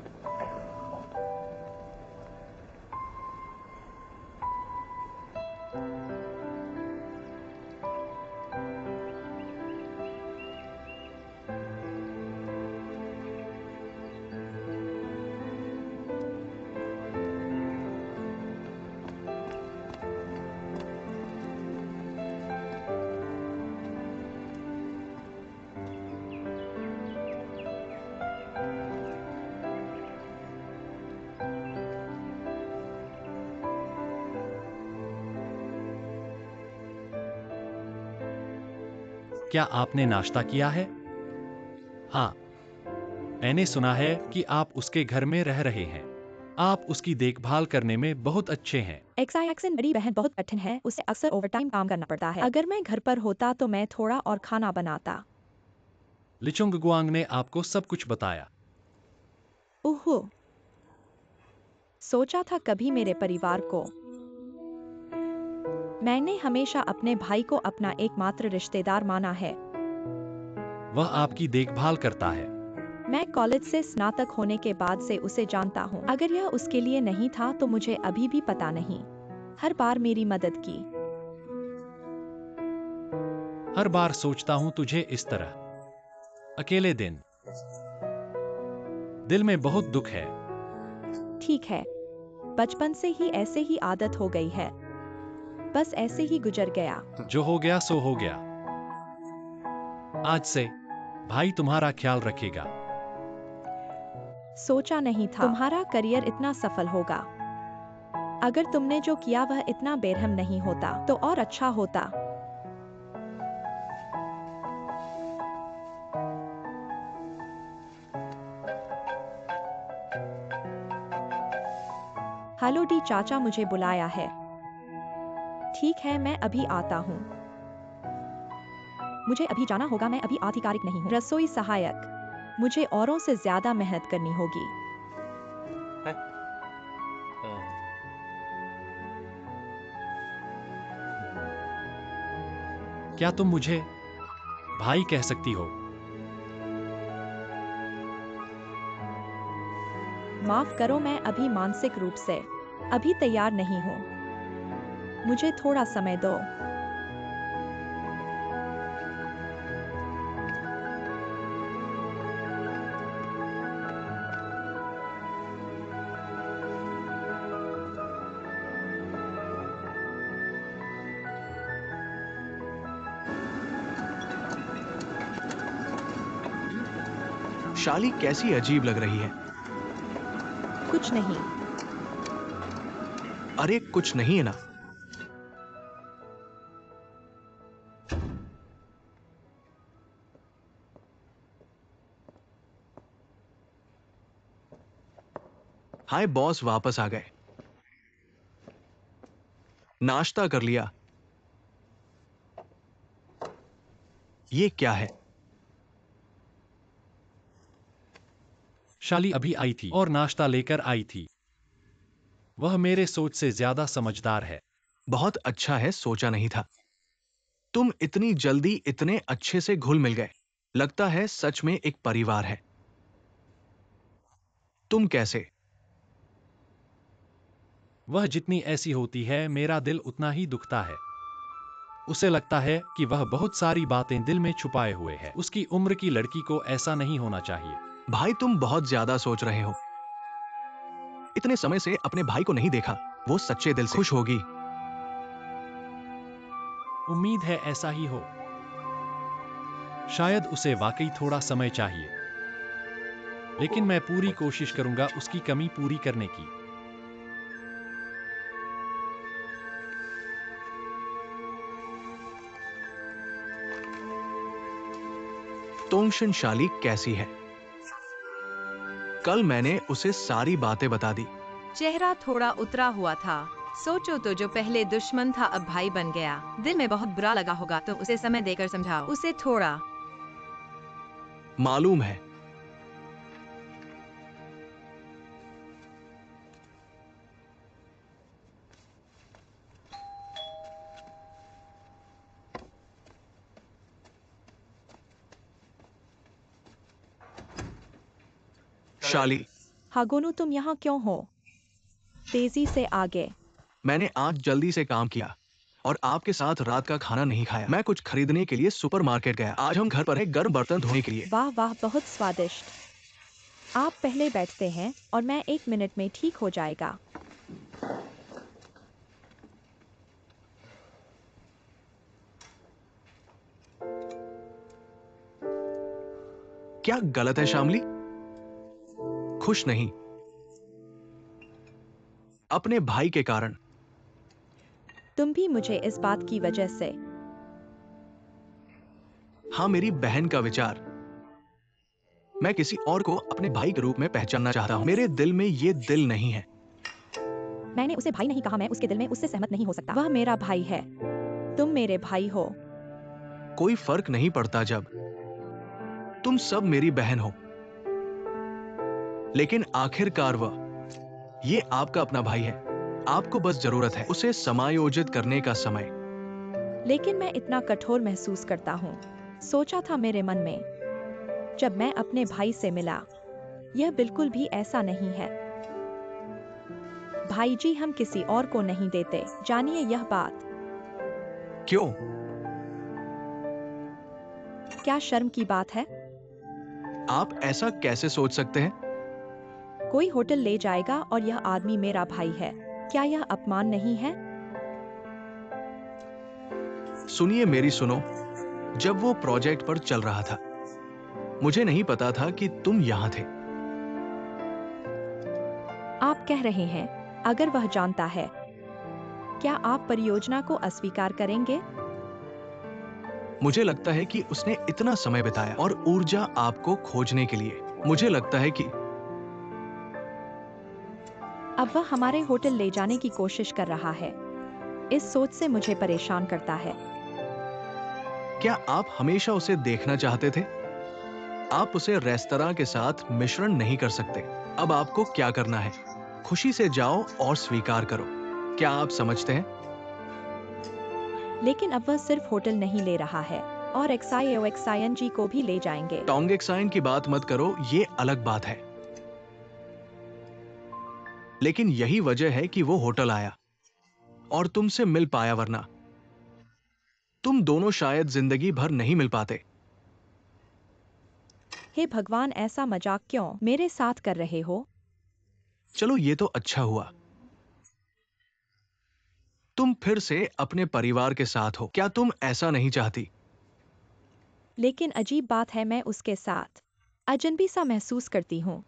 क्या आपने नाश्ता किया है? हाँ, मैंने सुना है कि आप उसके घर में रह रहे हैं। आप उसकी देखभाल करने में बहुत अच्छे हैं। एक्साइक्सन, मेरी बहन बहुत कठिन है, उसे अक्सर ओवरटाइम काम करना पड़ता है। अगर मैं घर पर होता तो मैं थोड़ा और खाना बनाता। लिचुंग गुआंग ने आपको सब कुछ बताया। ओहो, सोचा था कभी मेरे परिवार को। मैंने हमेशा अपने भाई को अपना एकमात्र रिश्तेदार माना है। वह आपकी देखभाल करता है। मैं कॉलेज से स्नातक होने के बाद से उसे जानता हूँ। अगर यह उसके लिए नहीं था तो मुझे अभी भी पता नहीं। हर बार मेरी मदद की। हर बार सोचता हूँ तुझे इस तरह। अकेले दिन। दिल में बहुत दुख है। ठीक है, बचपन से ही ऐसे ही आदत हो गई है। बस ऐसे ही गुजर गया। जो हो गया सो हो गया। आज से भाई तुम्हारा ख्याल रखेगा। सोचा नहीं था तुम्हारा करियर इतना सफल होगा। अगर तुमने जो किया वह इतना बेरहम नहीं होता तो और अच्छा होता। हेलो डी चाचा, मुझे बुलाया है। ठीक है, मैं अभी आता हूँ। मुझे अभी जाना होगा, मैं अभी आधिकारिक नहीं हूँ। रसोई सहायक, मुझे औरों से ज्यादा मेहनत करनी होगी। क्या तुम मुझे भाई कह सकती हो? माफ करो, मैं अभी मानसिक रूप से अभी तैयार नहीं हूँ। मुझे थोड़ा समय दो। शाली कैसी अजीब लग रही है। कुछ नहीं। अरे कुछ नहीं है ना। हाय बॉस, वापस आ गए। नाश्ता कर लिया। ये क्या है? शाली अभी आई थी और नाश्ता लेकर आई थी। वह मेरे सोच से ज्यादा समझदार है। बहुत अच्छा है, सोचा नहीं था। तुम इतनी जल्दी इतने अच्छे से घुल मिल गए। लगता है सच में एक परिवार है। तुम कैसे? वह जितनी ऐसी होती है, मेरा दिल उतना ही दुखता है। उसे लगता है कि वह बहुत सारी बातें दिल में छुपाए हुए है। उसकी उम्र की लड़की को ऐसा नहीं होना चाहिए। भाई तुम बहुत ज्यादा सोच रहे हो। इतने समय से अपने भाई को नहीं देखा। वो सच्चे दिल से खुश होगी। उम्मीद है ऐसा ही हो। शायद उसे वाकई थोड़ा समय चाहिए, लेकिन मैं पूरी कोशिश करूंगा उसकी कमी पूरी करने की। तोंगशन शाली कैसी है? कल मैंने उसे सारी बातें बता दी। चेहरा थोड़ा उतरा हुआ था। सोचो तो, जो पहले दुश्मन था अब भाई बन गया। दिल में बहुत बुरा लगा होगा, तो उसे समय देकर समझाओ उसे थोड़ा। मालूम है। शाली, हागोनू, तुम यहाँ क्यों हो? तेजी से आगे। मैंने आज जल्दी से काम किया और आपके साथ रात का खाना नहीं खाया। मैं कुछ खरीदने के लिए सुपरमार्केट गया। आज हम घर पर है गर्म बर्तन धोने के लिए। वाह वाह, बहुत स्वादिष्ट। आप पहले बैठते हैं और मैं 1 मिनट में ठीक हो जाएगा। क्या गलत है शामली? खुश नहीं? अपने भाई के कारण? तुम भी मुझे इस बात की वजह से। हाँ, मेरी बहन का विचार। मैं किसी और को अपने भाई के रूप में पहचानना चाहता हूँ। मेरे दिल में ये दिल नहीं है। मैंने उसे भाई नहीं कहा, मैं उसके दिल में उससे सहमत नहीं हो सकता। वह मेरा भाई है। तुम मेरे भाई हो। कोई फर्क नहीं पड़ता जब तुम सब मेरी बहन हो। लेकिन आखिरकार ये आपका अपना भाई है। आपको बस जरूरत है उसे समायोजित करने का समय। लेकिन मैं इतना कठोर महसूस करता हूँ। सोचा था मेरे मन में जब मैं अपने भाई से मिला, यह बिल्कुल भी ऐसा नहीं है। भाई जी, हम किसी और को नहीं देते। जानिए यह बात। क्यों? क्या शर्म की बात है? आप ऐसा कैसे सोच सकते हैं? कोई होटल ले जाएगा और यह आदमी मेरा भाई है। क्या यह अपमान नहीं है? सुनिए, मेरी सुनो। जब वो प्रोजेक्ट पर चल रहा था, मुझे नहीं पता था कि तुम यहां थे। आप कह रहे हैं अगर वह जानता है, क्या आप परियोजना को अस्वीकार करेंगे? मुझे लगता है कि उसने इतना समय बिताया और ऊर्जा आपको खोजने के लिए। मुझे लगता है कि अब वह हमारे होटल ले जाने की कोशिश कर रहा है। इस सोच से मुझे परेशान करता है। क्या आप हमेशा उसे देखना चाहते थे? आप उसे रेस्तरां के साथ मिश्रण नहीं कर सकते। अब आपको क्या करना है? खुशी से जाओ और स्वीकार करो। क्या आप समझते हैं? लेकिन अब वह सिर्फ होटल नहीं ले रहा है और XIOXING को भी ले जाएंगे। टोंगेक्साइन की बात मत करो, ये अलग बात है। लेकिन यही वजह है कि वो होटल आया और तुमसे मिल पाया, वरना तुम दोनों शायद जिंदगी भर नहीं मिल पाते। हे भगवान, ऐसा मजाक क्यों मेरे साथ कर रहे हो? चलो, ये तो अच्छा हुआ। तुम फिर से अपने परिवार के साथ हो। क्या तुम ऐसा नहीं चाहती? लेकिन अजीब बात है, मैं उसके साथ अजनबी सा महसूस करती हूँ।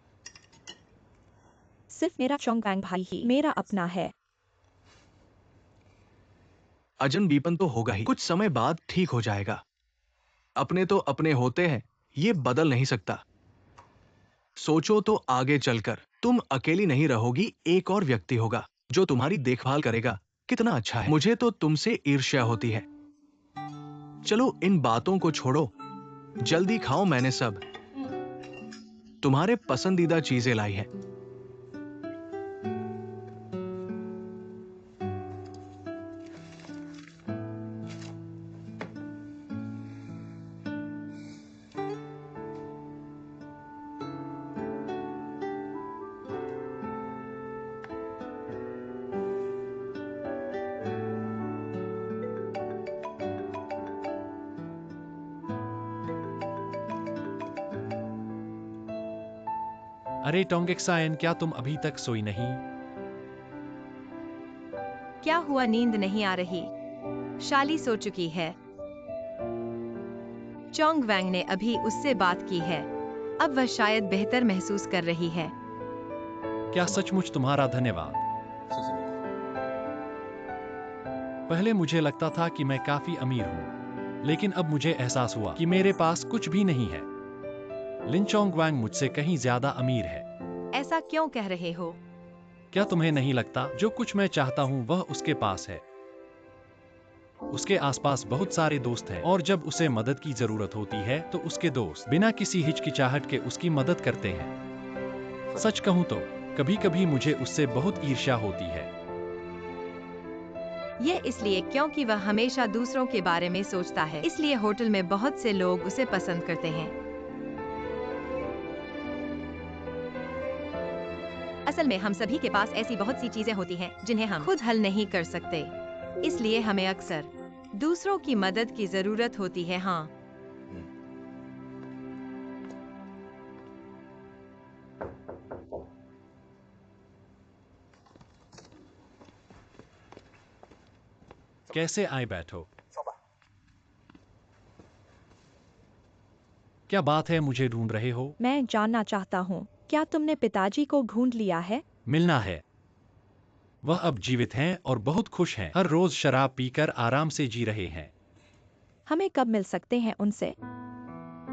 सिर्फ मेरा चोंगवांग भाई ही मेरा अपना है। अजनबीपन तो होगा ही, कुछ समय बाद ठीक हो जाएगा। अपने तो अपने होते हैं, ये बदल नहीं सकता। सोचो तो आगे चलकर तुम अकेली नहीं रहोगी, एक और व्यक्ति होगा जो तुम्हारी देखभाल करेगा। कितना अच्छा है। मुझे तो तुमसे ईर्ष्या होती है। चलो, इन बातों को छोड़ो, जल्दी खाओ। मैंने सब तुम्हारे पसंदीदा चीजें लाई है। अरे टोंगेक्साइन, क्या तुम अभी तक सोई नहीं? क्या हुआ, नींद नहीं आ रही? शाली सो चुकी है। चोंगवांग ने अभी उससे बात की है। अब वह शायद बेहतर महसूस कर रही है। क्या सचमुच? तुम्हारा धन्यवाद। पहले मुझे लगता था कि मैं काफी अमीर हूँ, लेकिन अब मुझे एहसास हुआ कि मेरे पास कुछ भी नहीं है। लिन चोंगवांग मुझसे कहीं ज्यादा अमीर है। ऐसा क्यों कह रहे हो? क्या तुम्हें नहीं लगता जो कुछ मैं चाहता हूँ वह उसके पास है? उसके आसपास बहुत सारे दोस्त हैं और जब उसे मदद की जरूरत होती है तो उसके दोस्त बिना किसी हिचकिचाहट के उसकी मदद करते हैं। सच कहूँ तो कभी कभी मुझे उससे बहुत ईर्ष्या होती है। यह इसलिए क्योंकि वह हमेशा दूसरों के बारे में सोचता है, इसलिए होटल में बहुत से लोग उसे पसंद करते हैं। असल में हम सभी के पास ऐसी बहुत सी चीजें होती हैं जिन्हें हम खुद हल नहीं कर सकते, इसलिए हमें अक्सर दूसरों की मदद की जरूरत होती है। हाँ, कैसे आए? बैठो। क्या बात है, मुझे ढूंढ रहे हो? मैं जानना चाहता हूँ, क्या तुमने पिताजी को ढूंढ लिया है? मिलना है। वह अब जीवित हैं और बहुत खुश हैं। हर रोज शराब पीकर आराम से जी रहे हैं। हमें कब मिल सकते हैं उनसे?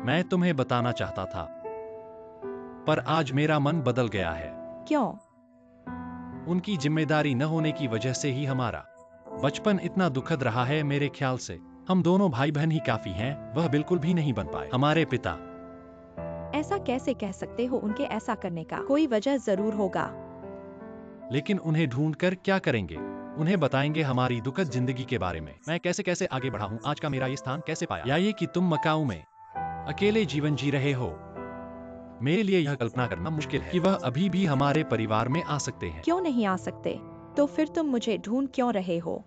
मैं तुम्हें बताना चाहता था, पर आज मेरा मन बदल गया है। क्यों? उनकी जिम्मेदारी न होने की वजह से ही हमारा बचपन इतना दुखद रहा है। मेरे ख्याल से हम दोनों भाई बहन ही काफी हैं। वह बिल्कुल भी नहीं बन पाए। हमारे पिता। ऐसा कैसे कह सकते हो? उनके ऐसा करने का कोई वजह जरूर होगा। लेकिन उन्हें ढूंढकर क्या करेंगे? उन्हें बताएंगे हमारी दुखद जिंदगी के बारे में। मैं कैसे कैसे आगे बढ़ा हूँ, आज का मेरा ये स्थान कैसे पाया, या ये कि तुम मकाऊ में अकेले जीवन जी रहे हो। मेरे लिए यह कल्पना करना मुश्किल है कि वह अभी भी हमारे परिवार में आ सकते हैं। क्यों नहीं आ सकते? तो फिर तुम मुझे ढूंढ क्यों रहे हो?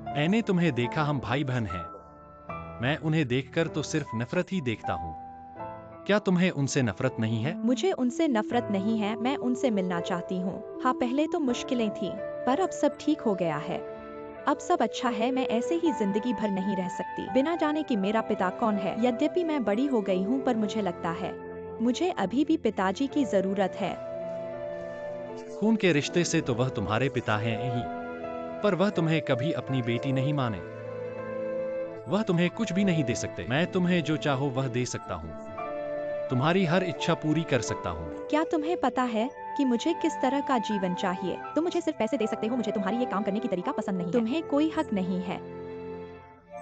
मैंने तुम्हें देखा, हम भाई बहन हैं। मैं उन्हें देखकर तो सिर्फ नफरत ही देखता हूँ। क्या तुम्हें उनसे नफरत नहीं है? मुझे उनसे नफरत नहीं है, मैं उनसे मिलना चाहती हूँ। हाँ, पहले तो मुश्किलें थी, पर अब सब ठीक हो गया है। अब सब अच्छा है। मैं ऐसे ही जिंदगी भर नहीं रह सकती बिना जाने कि मेरा पिता कौन है। यद्यपि मैं बड़ी हो गई हूँ, पर मुझे लगता है मुझे अभी भी पिताजी की जरूरत है। खून के रिश्ते से तो वह तुम्हारे पिता हैं ही, पर वह तुम्हें कभी अपनी बेटी नहीं माने। वह तुम्हें कुछ भी नहीं दे सकते। मैं तुम्हें जो चाहो वह दे सकता हूँ। तुम्हारी हर इच्छा पूरी कर सकता हूँ। क्या तुम्हें पता है कि मुझे किस तरह का जीवन चाहिए? तुम मुझे सिर्फ पैसे दे सकते हो। मुझे तुम्हारी ये काम करने की तरीका पसंद नहीं है। तुम्हें कोई हक नहीं है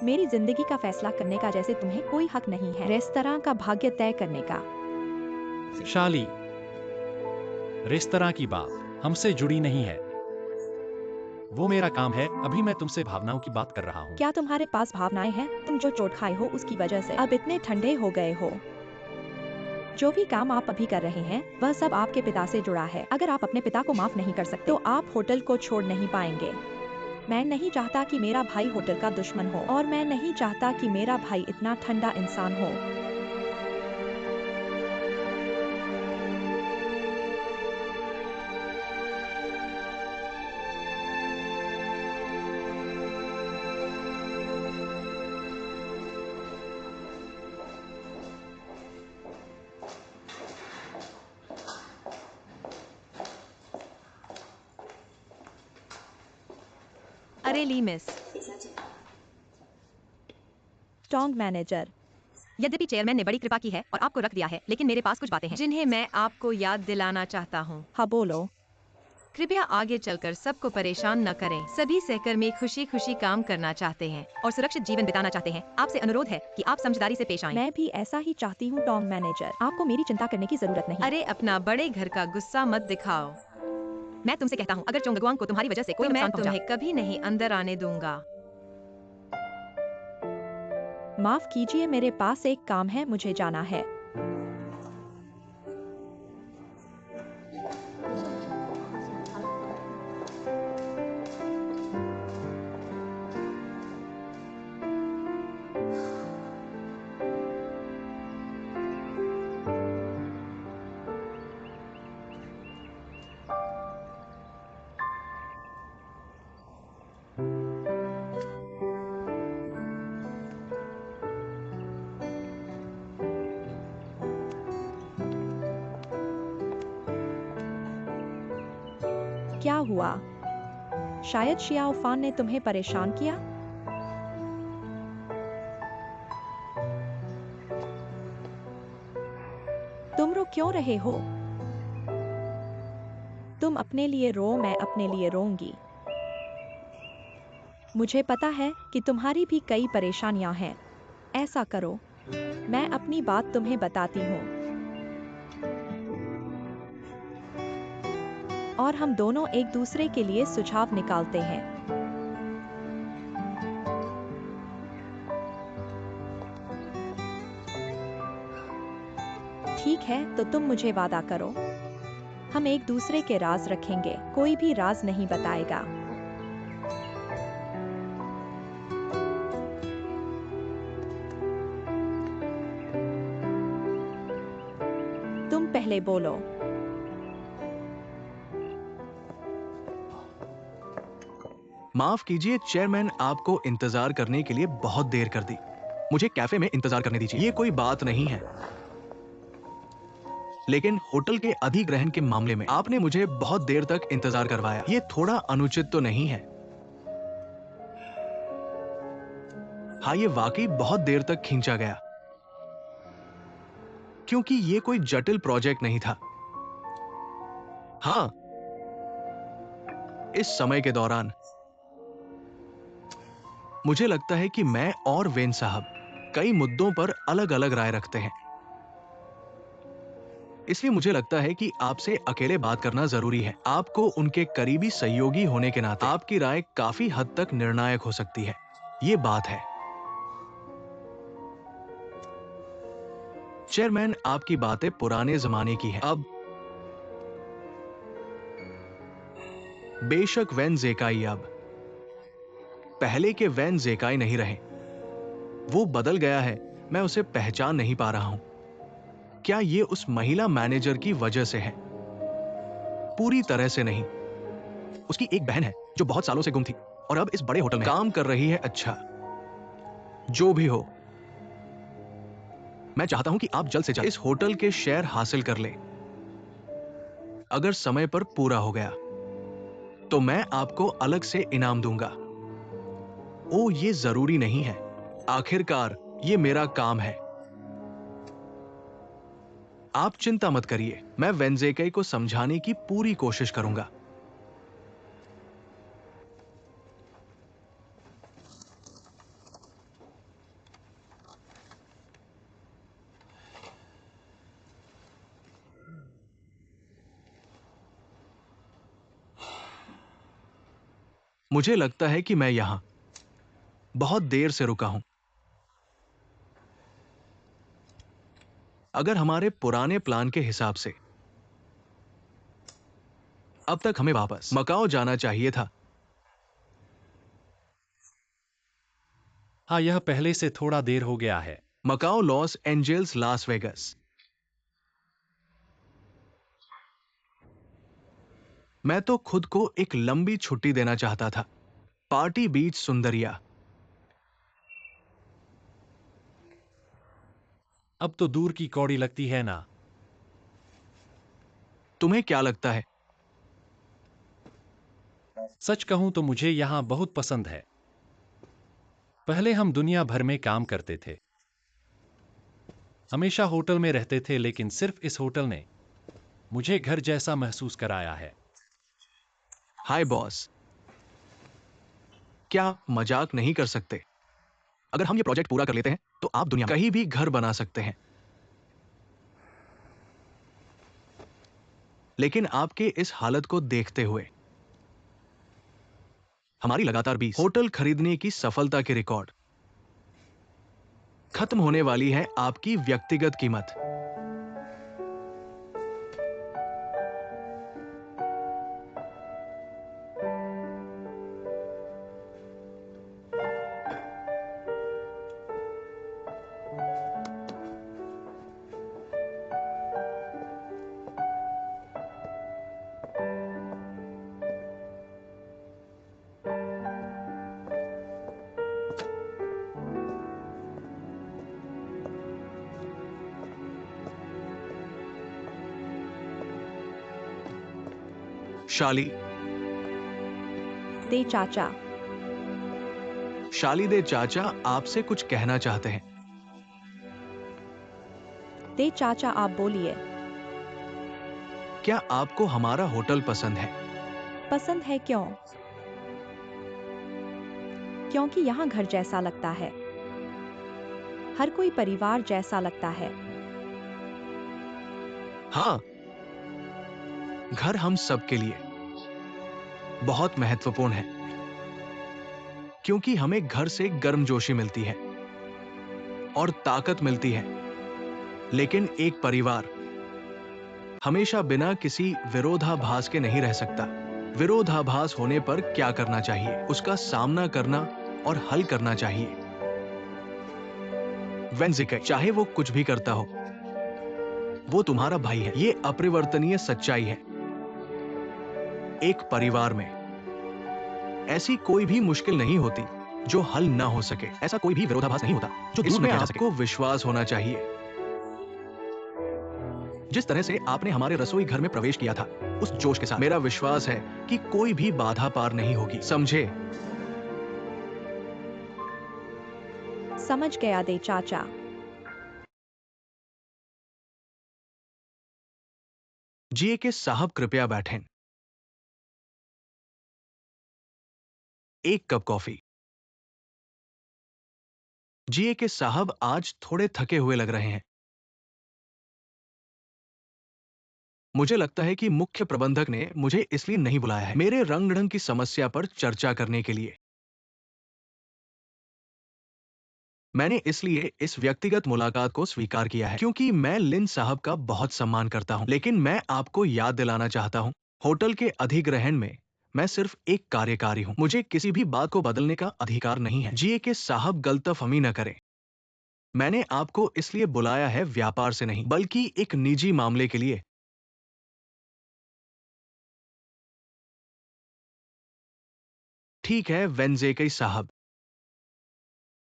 मेरी जिंदगी का फैसला करने का, जैसे तुम्हें कोई हक नहीं है रेस्तरां का भाग्य तय करने का। शाली, रेस्तरां की बात हमसे जुड़ी नहीं है। वो मेरा काम है। अभी मैं तुमसे भावनाओं की बात कर रहा हूँ। क्या तुम्हारे पास भावनाएं हैं? तुम जो चोट खाए हो उसकी वजह से अब इतने ठंडे हो गए हो। जो भी काम आप अभी कर रहे हैं वह सब आपके पिता से जुड़ा है। अगर आप अपने पिता को माफ नहीं कर सकते तो आप होटल को छोड़ नहीं पाएंगे। मैं नहीं चाहता कि मेरा भाई होटल का दुश्मन हो और मैं नहीं चाहता कि मेरा भाई इतना ठंडा इंसान हो। अरे ली मिस। Strong manager. यद्यपि चेयरमैन ने बड़ी कृपा की है और आपको रख दिया है, लेकिन मेरे पास कुछ बातें हैं जिन्हें मैं आपको याद दिलाना चाहता हूँ। हाँ बोलो। कृपया आगे चलकर सबको परेशान न करें। सभी सहकर्मी खुशी खुशी काम करना चाहते हैं और सुरक्षित जीवन बिताना चाहते हैं। आपसे अनुरोध है कि आप समझदारी से पेश आएं। मैं भी ऐसा ही चाहती हूँ स्ट्रॉन्ग मैनेजर। आपको मेरी चिंता करने की जरूरत नहीं। अरे अपना बड़े घर का गुस्सा मत दिखाओ। मैं तुमसे कहता हूँ, अगर चोंगगुआंग को तुम्हारी वजह से कोई नुकसान पहुंचा, तुम्हें कभी नहीं अंदर आने दूंगा। माफ कीजिए, मेरे पास एक काम है, मुझे जाना है। क्या हुआ? शायद शियाओफान ने तुम्हें परेशान किया। तुम रो क्यों रहे हो? तुम अपने लिए रो, मैं अपने लिए रोऊंगी। मुझे पता है कि तुम्हारी भी कई परेशानियां हैं। ऐसा करो, मैं अपनी बात तुम्हें बताती हूँ और हम दोनों एक दूसरे के लिए सुझाव निकालते हैं। ठीक है, तो तुम मुझे वादा करो, हम एक दूसरे के राज रखेंगे, कोई भी राज नहीं बताएगा। तुम पहले बोलो। माफ कीजिए चेयरमैन, आपको इंतजार करने के लिए बहुत देर कर दी। मुझे कैफे में इंतजार करने दीजिए, ये कोई बात नहीं है। लेकिन होटल के अधिग्रहण के मामले में आपने मुझे बहुत देर तक इंतजार करवाया, ये थोड़ा अनुचित तो नहीं है? हाँ, ये वाकई बहुत देर तक खींचा गया, क्योंकि ये कोई जटिल प्रोजेक्ट नहीं था। हाँ, इस समय के दौरान मुझे लगता है कि मैं और वेन साहब कई मुद्दों पर अलग अलग राय रखते हैं। इसलिए मुझे लगता है कि आपसे अकेले बात करना जरूरी है। आपको उनके करीबी सहयोगी होने के नाते आपकी राय काफी हद तक निर्णायक हो सकती है। ये बात है। चेयरमैन, आपकी बातें पुराने जमाने की हैं। अब बेशक वैन ज़ेकाई अब पहले के वैन ज़ेकाई नहीं रहे। वो बदल गया है, मैं उसे पहचान नहीं पा रहा हूं। क्या ये उस महिला मैनेजर की वजह से है? पूरी तरह से नहीं। उसकी एक बहन है जो बहुत सालों से गुम थी और अब इस बड़े होटल में काम कर रही है। अच्छा, जो भी हो, मैं चाहता हूं कि आप जल्द से जल्द इस होटल के शेयर हासिल कर ले। अगर समय पर पूरा हो गया तो मैं आपको अलग से इनाम दूंगा। ओ, ये जरूरी नहीं है। आखिरकार ये मेरा काम है। आप चिंता मत करिए, मैं वेंजेकई को समझाने की पूरी कोशिश करूंगा। मुझे लगता है कि मैं यहां बहुत देर से रुका हूं। अगर हमारे पुराने प्लान के हिसाब से अब तक हमें वापस मकाओ जाना चाहिए था। हाँ, यह पहले से थोड़ा देर हो गया है। Macau, Los Angeles, Las Vegas. मैं तो खुद को एक लंबी छुट्टी देना चाहता था। पार्टी बीच, सुंदरिया। अब तो दूर की कौड़ी लगती है ना। तुम्हें क्या लगता है? सच कहूं तो मुझे यहां बहुत पसंद है। पहले हम दुनिया भर में काम करते थे, हमेशा होटल में रहते थे, लेकिन सिर्फ इस होटल ने मुझे घर जैसा महसूस कराया है। हाय बॉस, क्या आप मजाक नहीं कर सकते? अगर हम ये प्रोजेक्ट पूरा कर लेते हैं तो आप दुनिया में कहीं भी घर बना सकते हैं। लेकिन आपके इस हालत को देखते हुए हमारी लगातार 20 होटल खरीदने की सफलता के रिकॉर्ड खत्म होने वाली है। आपकी व्यक्तिगत कीमत। शाली, दे चाचा। शाली दे चाचा आपसे कुछ कहना चाहते हैं। दे चाचा, आप बोलिए। क्या आपको हमारा होटल पसंद है? पसंद है क्यों? क्योंकि यहाँ घर जैसा लगता है। हर कोई परिवार जैसा लगता है। हाँ, घर हम सब के लिए बहुत महत्वपूर्ण है, क्योंकि हमें घर से गर्मजोशी मिलती है और ताकत मिलती है। लेकिन एक परिवार हमेशा बिना किसी विरोधाभास के नहीं रह सकता। विरोधाभास होने पर क्या करना चाहिए? उसका सामना करना और हल करना चाहिए। वेंजिके, चाहे वो कुछ भी करता हो, वो तुम्हारा भाई है। ये अपरिवर्तनीय सच्चाई है। एक परिवार में ऐसी कोई भी मुश्किल नहीं होती जो हल ना हो सके। ऐसा कोई भी विरोधाभास नहीं होता जो दूर न किया जा सके। आपको विश्वास होना चाहिए। जिस तरह से आपने हमारे रसोई घर में प्रवेश किया था, उस जोश के साथ, मेरा विश्वास है कि कोई भी बाधा पार नहीं होगी। समझे? समझ गया दे चाचा। जी के साहब, कृपया बैठें। एक कप कॉफी। जी के साहब आज थोड़े थके हुए लग रहे हैं। मुझे लगता है कि मुख्य प्रबंधक ने मुझे इसलिए नहीं बुलाया है मेरे रंग ढंग की समस्या पर चर्चा करने के लिए। मैंने इसलिए इस व्यक्तिगत मुलाकात को स्वीकार किया है क्योंकि मैं लिन साहब का बहुत सम्मान करता हूं। लेकिन मैं आपको याद दिलाना चाहता हूं, होटल के अधिग्रहण में मैं सिर्फ एक कार्यकारी हूं। मुझे किसी भी बात को बदलने का अधिकार नहीं है। जी के साहब, गलतफहमी न करें। मैंने आपको इसलिए बुलाया है व्यापार से नहीं, बल्कि एक निजी मामले के लिए। ठीक है वेंजेकई साहब,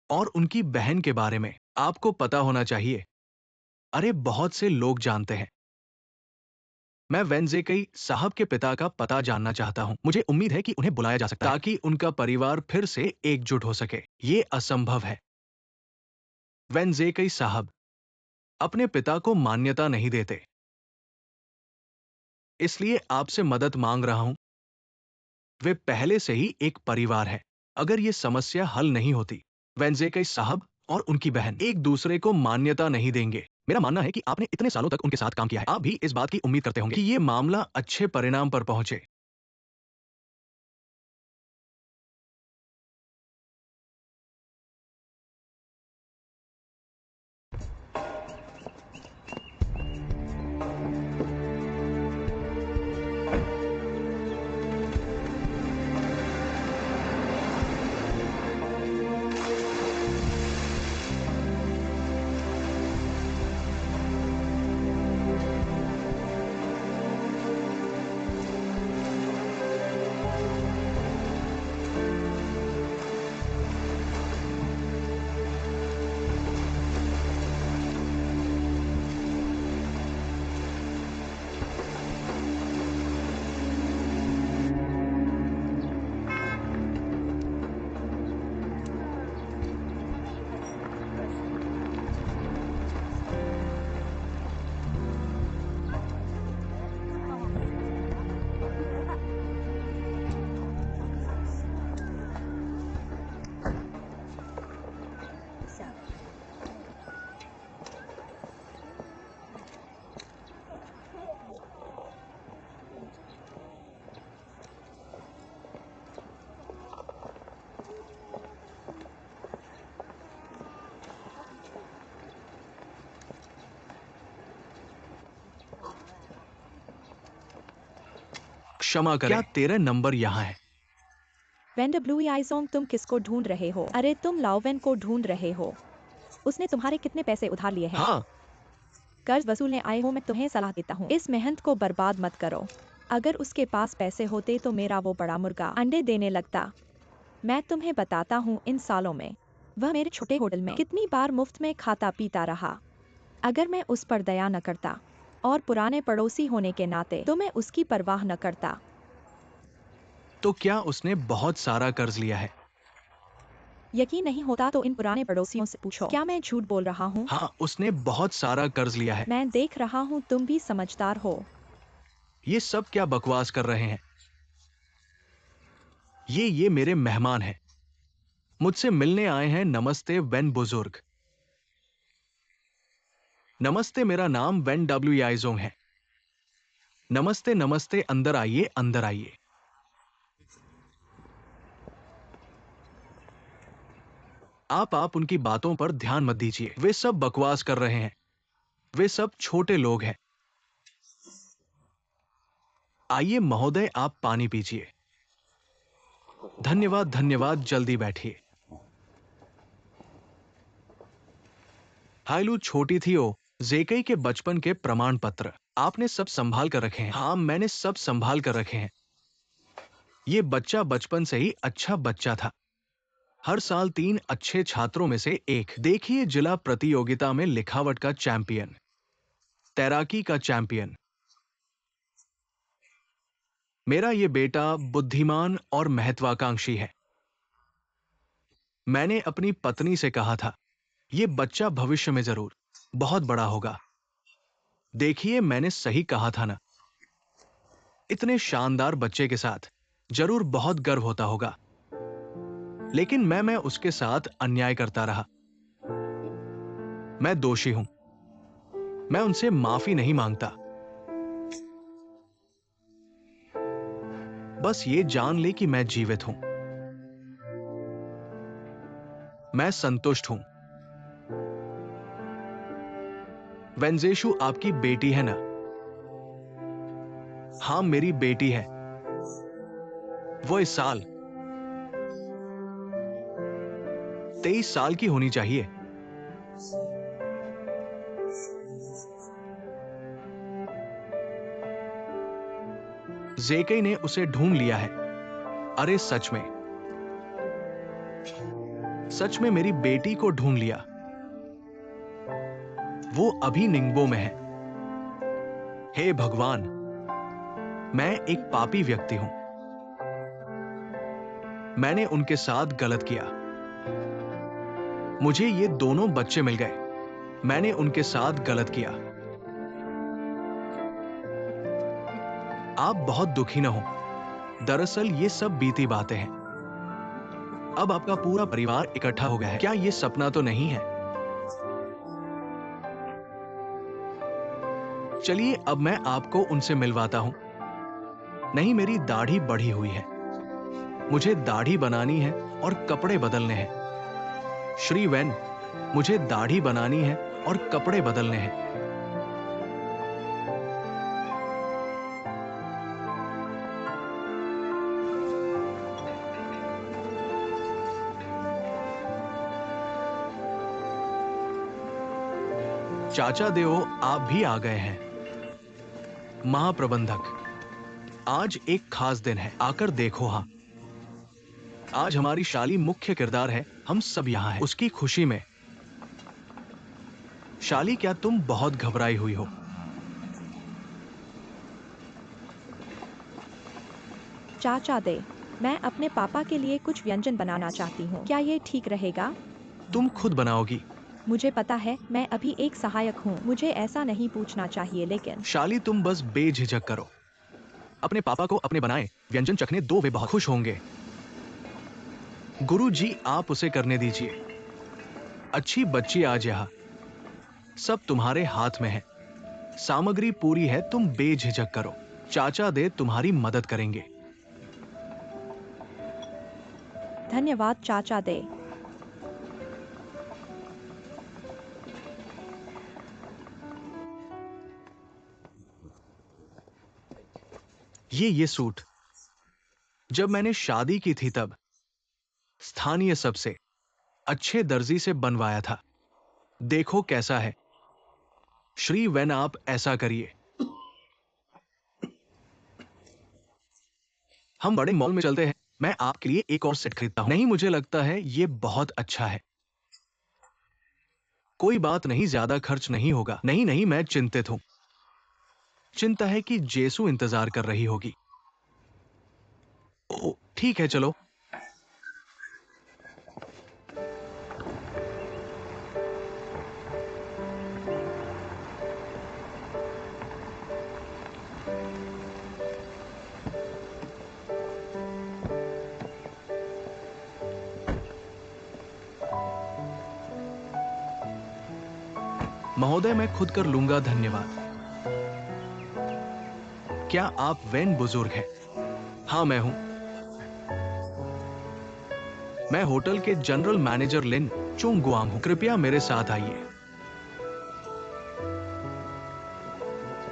और उनकी बहन के बारे में आपको पता होना चाहिए। अरे, बहुत से लोग जानते हैं। मैं वेंजेकई साहब के पिता का पता जानना चाहता हूं। मुझे उम्मीद है कि उन्हें बुलाया जा सकता है ताकि उनका परिवार फिर से एकजुट हो सके। ये असंभव है। वेंजेकई साहब अपने पिता को मान्यता नहीं देते, इसलिए आपसे मदद मांग रहा हूं। वे पहले से ही एक परिवार है। अगर ये समस्या हल नहीं होती, वेंजेकई साहब और उनकी बहन एक दूसरे को मान्यता नहीं देंगे। मेरा मानना है कि आपने इतने सालों तक उनके साथ काम किया है। आप भी इस बात की उम्मीद करते होंगे कि ये मामला अच्छे परिणाम पर पहुंचे। क्षमा करें, क्या 13 नंबर यहाँ है? वेन द ब्लू आइजोंग, तुम किसको ढूंढ रहे हो? अरे तुम लाओवेन को ढूंढ रहे हो। उसने तुम्हारे कितने पैसे उधार लिए हैं? हाँ, कर्ज वसूलने आए हो। मैं तुम्हें सलाह देता हूँ, इस मेहनत को बर्बाद मत करो। अगर उसके पास पैसे होते तो मेरा वो बड़ा मुर्गा अंडे देने लगता। मैं तुम्हें बताता हूँ, इन सालों में वह मेरे छोटे होटल में कितनी बार मुफ्त में खाता पीता रहा। अगर मैं उस पर दया न करता और पुराने पड़ोसी होने के नाते तो मैं उसकी परवाह न करता। तो क्या उसने बहुत सारा कर्ज लिया है? यकीन नहीं होता तो इन पुराने पड़ोसियों से पूछो। क्या मैं झूठ बोल रहा हूँ? हाँ, उसने बहुत सारा कर्ज लिया है। मैं देख रहा हूँ तुम भी समझदार हो। ये सब क्या बकवास कर रहे हैं? ये मेरे मेहमान हैं, मुझसे मिलने आए हैं। नमस्ते वेन बुजुर्ग। नमस्ते, मेरा नाम वेन डब्ल्यू याइजोंग है। नमस्ते नमस्ते, अंदर आइए, अंदर आइए। आप उनकी बातों पर ध्यान मत दीजिए, वे सब बकवास कर रहे हैं। वे सब छोटे लोग हैं। आइए महोदय, आप पानी पीजिए। धन्यवाद धन्यवाद, जल्दी बैठिए। हाइलू छोटी थी ओ, जेकई के बचपन के प्रमाण पत्र आपने सब संभाल कर रखे हैं? हाँ, मैंने सब संभाल कर रखे हैं। ये बच्चा बचपन से ही अच्छा बच्चा था। हर साल 3 अच्छे छात्रों में से एक। देखिए, जिला प्रतियोगिता में लिखावट का चैंपियन, तैराकी का चैंपियन। मेरा ये बेटा बुद्धिमान और महत्वाकांक्षी है। मैंने अपनी पत्नी से कहा था, ये बच्चा भविष्य में जरूर बहुत बड़ा होगा। देखिए, मैंने सही कहा था ना? इतने शानदार बच्चे के साथ जरूर बहुत गर्व होता होगा। लेकिन मैं उसके साथ अन्याय करता रहा। मैं दोषी हूं। मैं उनसे माफी नहीं मांगता। बस ये जान ले कि मैं जीवित हूं। मैं संतुष्ट हूं। वेंजेशु आपकी बेटी है ना? हाँ, मेरी बेटी है। वो इस साल 23 साल की होनी चाहिए। जेकई ने उसे ढूंढ लिया है। अरे सच में मेरी बेटी को ढूंढ लिया। वो अभी निंगबो में है। हे भगवान, मैं एक पापी व्यक्ति हूं। मैंने उनके साथ गलत किया। मुझे ये दोनों बच्चे मिल गए। मैंने उनके साथ गलत किया। आप बहुत दुखी न हो। दरअसल ये सब बीती बातें हैं। अब आपका पूरा परिवार इकट्ठा हो गया है। क्या ये सपना तो नहीं है? चलिए, अब मैं आपको उनसे मिलवाता हूं। नहीं, मेरी दाढ़ी बढ़ी हुई है। मुझे दाढ़ी बनानी है और कपड़े बदलने हैं। श्री वेन, मुझे दाढ़ी बनानी है और कपड़े बदलने हैं। चाचा देओ, आप भी आ गए हैं। महाप्रबंधक, आज एक खास दिन है, आकर देखो। हाँ, आज हमारी शाली मुख्य किरदार है। हम सब यहाँ हैं उसकी खुशी में। शाली, क्या तुम बहुत घबराई हुई हो? चाचा दे, मैं अपने पापा के लिए कुछ व्यंजन बनाना चाहती हूँ। क्या ये ठीक रहेगा? तुम खुद बनाओगी? मुझे पता है, मैं अभी एक सहायक हूँ। मुझे ऐसा नहीं पूछना चाहिए, लेकिन शाली, तुम बस बेझिझक करो। अपने पापा को अपने बनाए व्यंजन चखने दो, वे बहुत खुश होंगे। गुरुजी, आप उसे करने दीजिए। अच्छी बच्ची, आज यहाँ सब तुम्हारे हाथ में है। सामग्री पूरी है, तुम बेझिझक करो। चाचा दे तुम्हारी मदद करेंगे। धन्यवाद चाचा दे। ये सूट जब मैंने शादी की थी तब स्थानीय सबसे अच्छे दर्जी से बनवाया था। देखो कैसा है। श्री वेन, आप ऐसा करिए, हम बड़े मॉल में चलते हैं, मैं आपके लिए एक और सेट खरीदता हूं। नहीं, मुझे लगता है ये बहुत अच्छा है। कोई बात नहीं, ज्यादा खर्च नहीं होगा। नहीं नहीं, मैं चिंतित हूं। चिंता है कि जेसु इंतजार कर रही होगी। ओ, ठीक है, चलो। महोदय, मैं खुद कर लूंगा, धन्यवाद। क्या आप वेन बुजुर्ग हैं? हाँ, मैं हूं। मैं होटल के जनरल मैनेजर लिन चोंगगुआंग हूं। कृपया मेरे साथ आइए।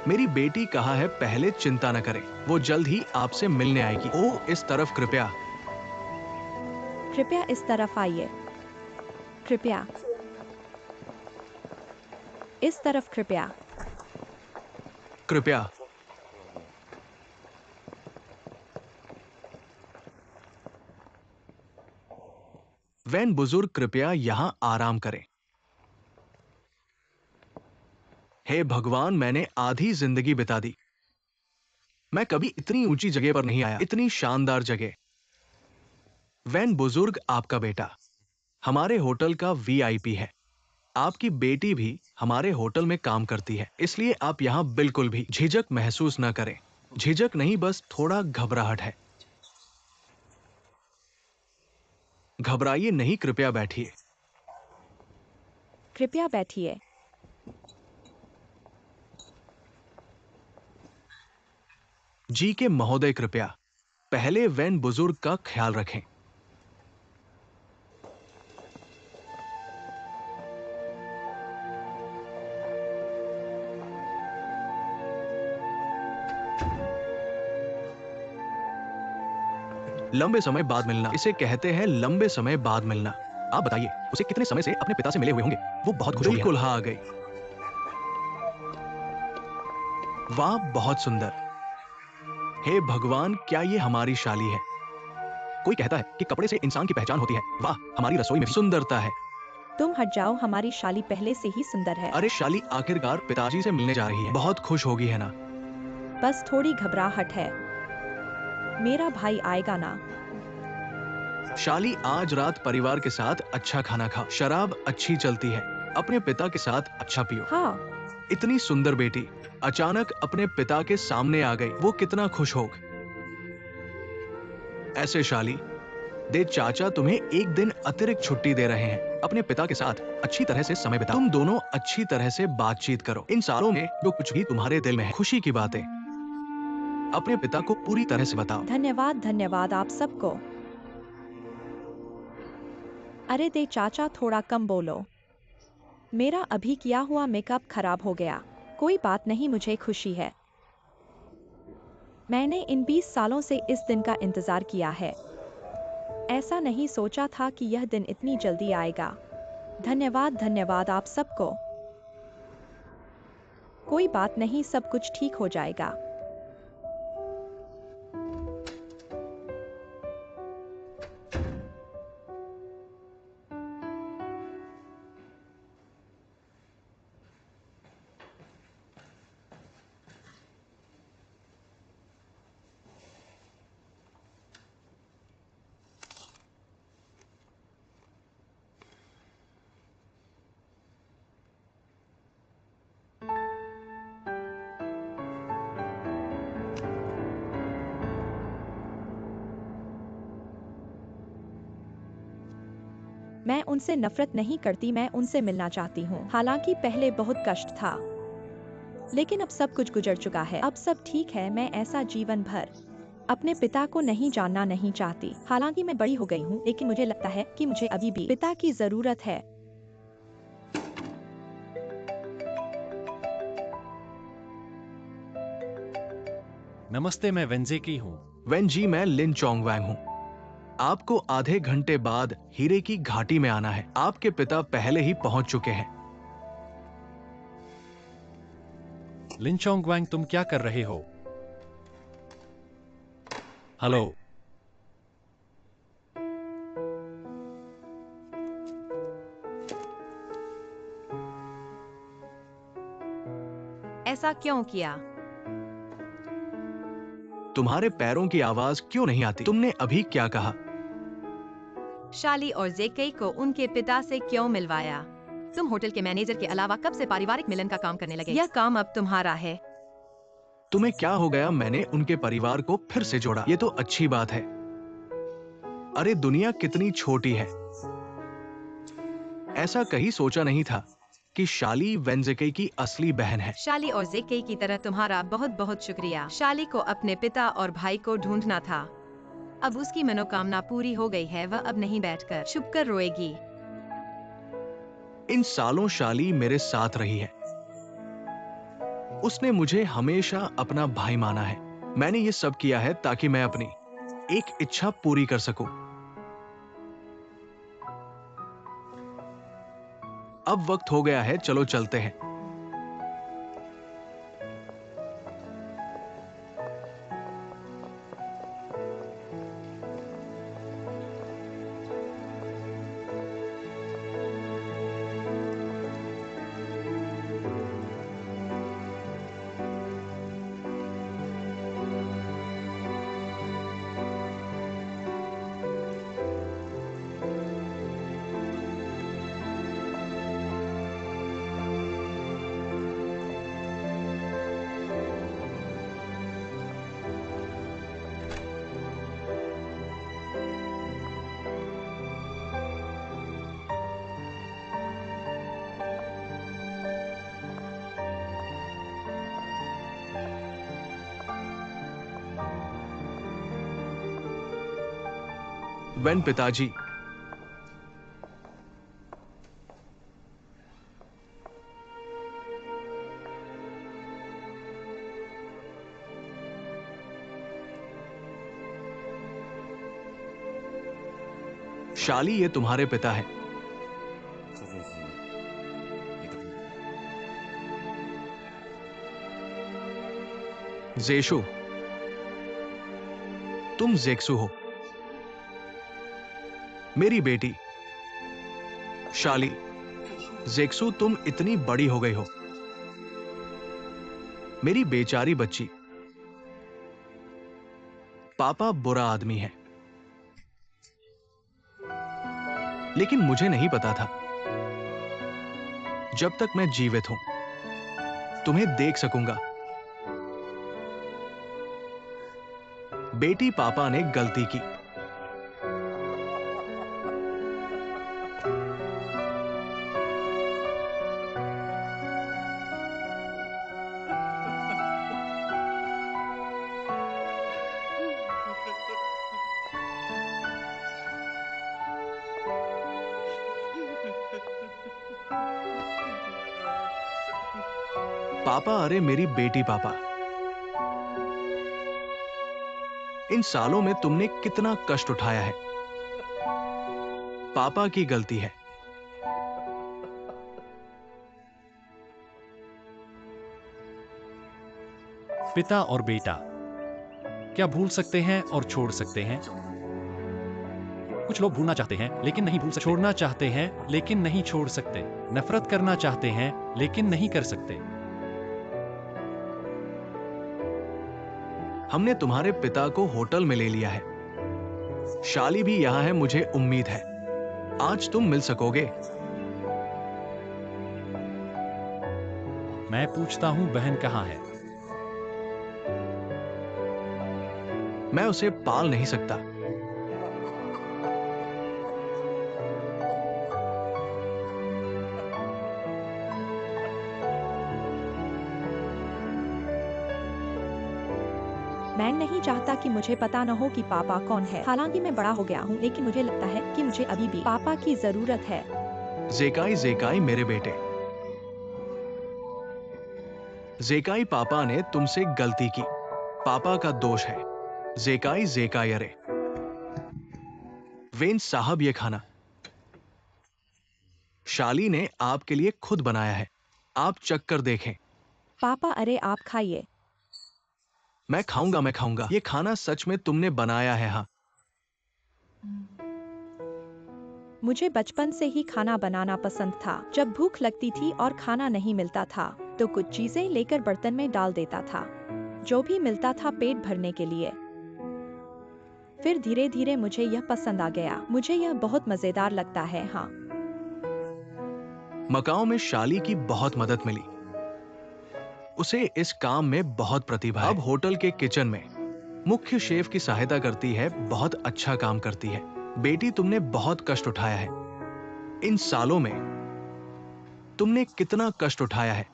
मेरी बेटी कहाँ है? पहले चिंता न करें, वो जल्द ही आपसे मिलने आएगी। ओह, इस तरफ कृपया। कृपया इस तरफ आइए। कृपया इस तरफ, कृपया। कृपया। वैन बुजुर्ग, कृपया यहां आराम करें। हे भगवान, मैंने आधी जिंदगी बिता दी। मैं कभी इतनी ऊंची जगह पर नहीं आया, इतनी शानदार जगह। वैन बुजुर्ग, आपका बेटा हमारे होटल का वीआईपी है। आपकी बेटी भी हमारे होटल में काम करती है, इसलिए आप यहां बिल्कुल भी झिझक महसूस न करें। झिझक नहीं, बस थोड़ा घबराहट है। घबराइए नहीं, कृपया बैठिए। कृपया बैठिए। जी के महोदय, कृपया पहले वैन बुजुर्ग का ख्याल रखें। लंबे समय बाद मिलना, इसे कहते हैं लंबे समय बाद मिलना। आप बताइए, उसे कितने समय से अपने पिता से मिले हुए होंगे। वो बहुत खुश होगी। बिल्कुल, हाँ, आ गई। वाह, बहुत सुंदर। हे भगवान, क्या ये हमारी शाली है? कोई कहता है कि कपड़े से इंसान की पहचान होती है। वाह, हमारी रसोई में भी सुंदरता है। तुम हट जाओ, हमारी शाली पहले से ही सुंदर है। अरे शाली आखिरकार पिताजी से मिलने जा रही है, बहुत खुश होगी, है ना? बस थोड़ी घबराहट है। मेरा भाई आएगा ना? शाली, आज रात परिवार के साथ अच्छा खाना खाओ। शराब अच्छी चलती है, अपने पिता के साथ अच्छा पियो। हाँ। इतनी सुंदर बेटी अचानक अपने पिता के सामने आ गई, वो कितना खुश होगा। ऐसे शाली, दे चाचा तुम्हें एक दिन अतिरिक्त छुट्टी दे रहे हैं। अपने पिता के साथ अच्छी तरह से समय बिताओ। तुम दोनों अच्छी तरह से बातचीत करो। इन सालों में जो कुछ भी तुम्हारे दिल में है, खुशी की बातें अपने पिता को पूरी तरह से बताओ। धन्यवाद, धन्यवाद आप सबको। अरे दे चाचा, थोड़ा कम बोलो। मेरा अभी किया हुआ मेकअप खराब हो गया। कोई बात नहीं, मुझे खुशी है। मैंने इन 20 सालों से इस दिन का इंतजार किया है। ऐसा नहीं सोचा था कि यह दिन इतनी जल्दी आएगा। धन्यवाद, धन्यवाद आप सबको। कोई बात नहीं, सब कुछ ठीक हो जाएगा। मैं उनसे नफरत नहीं करती, मैं उनसे मिलना चाहती हूँ। हालांकि पहले बहुत कष्ट था, लेकिन अब सब कुछ गुजर चुका है। अब सब ठीक है। मैं ऐसा जीवन भर अपने पिता को नहीं जानना नहीं चाहती। हालांकि मैं बड़ी हो गई हूँ, लेकिन मुझे लगता है कि मुझे अभी भी पिता की जरूरत है। नमस्ते, मैं वेंजेकी हूँ। वेन जी, मैं लिन चोंगवैंग हूँ। आपको आधे घंटे बाद हीरे की घाटी में आना है। आपके पिता पहले ही पहुंच चुके हैं। लिन चोंगवैंग, तुम क्या कर रहे हो? हेलो। ऐसा क्यों किया? तुम्हारे पैरों की आवाज क्यों नहीं आती? तुमने अभी क्या कहा? शाली और जेकेई को उनके पिता से क्यों मिलवाया? तुम होटल के मैनेजर के अलावा कब से पारिवारिक मिलन का काम करने लगे? यह काम अब तुम्हारा है। तुम्हें क्या हो गया? मैंने उनके परिवार को फिर से जोड़ा। ये तो अच्छी बात है। अरे दुनिया कितनी छोटी है। ऐसा कहीं सोचा नहीं था कि शाली वेंजेके की असली बहन है। शाली और जेकेई की तरह तुम्हारा बहुत बहुत शुक्रिया। शाली को अपने पिता और भाई को ढूंढना था। अब उसकी मनोकामना पूरी हो गई है। वह अब नहीं बैठकर छुपकर रोएगी। इन सालों शाली मेरे साथ रही है। उसने मुझे हमेशा अपना भाई माना है। मैंने ये सब किया है ताकि मैं अपनी एक इच्छा पूरी कर सकूं। अब वक्त हो गया है, चलो चलते हैं। वेन पिताजी, शाली ये तुम्हारे पिता है। जेशु, तुम जेक्सु हो। मेरी बेटी शाली। जेक्सु, तुम इतनी बड़ी हो गई हो। मेरी बेचारी बच्ची। पापा बुरा आदमी है, लेकिन मुझे नहीं पता था जब तक मैं जीवित हूं तुम्हें देख सकूंगा। बेटी, पापा ने गलती की। पापा, अरे मेरी बेटी पापा, इन सालों में तुमने कितना कष्ट उठाया है। पापा की गलती है। पिता और बेटा क्या भूल सकते हैं और छोड़ सकते हैं? कुछ लोग भूलना चाहते हैं लेकिन नहीं भूल सकते। छोड़ना चाहते हैं लेकिन नहीं छोड़ सकते। नफरत करना चाहते हैं लेकिन नहीं कर सकते। हमने तुम्हारे पिता को होटल में ले लिया है। शाली भी यहां है। मुझे उम्मीद है आज तुम मिल सकोगे। मैं पूछता हूं, बहन कहां है? मैं उसे पाल नहीं सकता। मैं नहीं चाहता कि मुझे पता न हो कि पापा कौन है। हालांकि मैं बड़ा हो गया हूँ, लेकिन मुझे लगता है कि मुझे अभी भी पापा की जरूरत है। जेकाई, जेकाई मेरे बेटे। जेकाई, पापा ने तुमसे गलती की। पापा का दोष है। जेकाई जेकायरे। वेन साहब, ये खाना शाली ने आपके लिए खुद बनाया है। आप चख कर देखें। पापा अरे आप खाइए। मैं खाऊंगा। ये खाना सच में तुमने बनाया है? हाँ। मुझे बचपन से ही खाना बनाना पसंद था। जब भूख लगती थी और खाना नहीं मिलता था तो कुछ चीजें लेकर बर्तन में डाल देता था, जो भी मिलता था पेट भरने के लिए। फिर धीरे धीरे मुझे यह पसंद आ गया। मुझे यह बहुत मजेदार लगता है। हाँ। मकाओ में शाली की बहुत मदद मिली। उसे इस काम में बहुत प्रतिभा है। अब होटल के किचन में मुख्य शेफ की सहायता करती है। बहुत अच्छा काम करती है। बेटी, तुमने बहुत कष्ट उठाया है। इन सालों में तुमने कितना कष्ट उठाया है।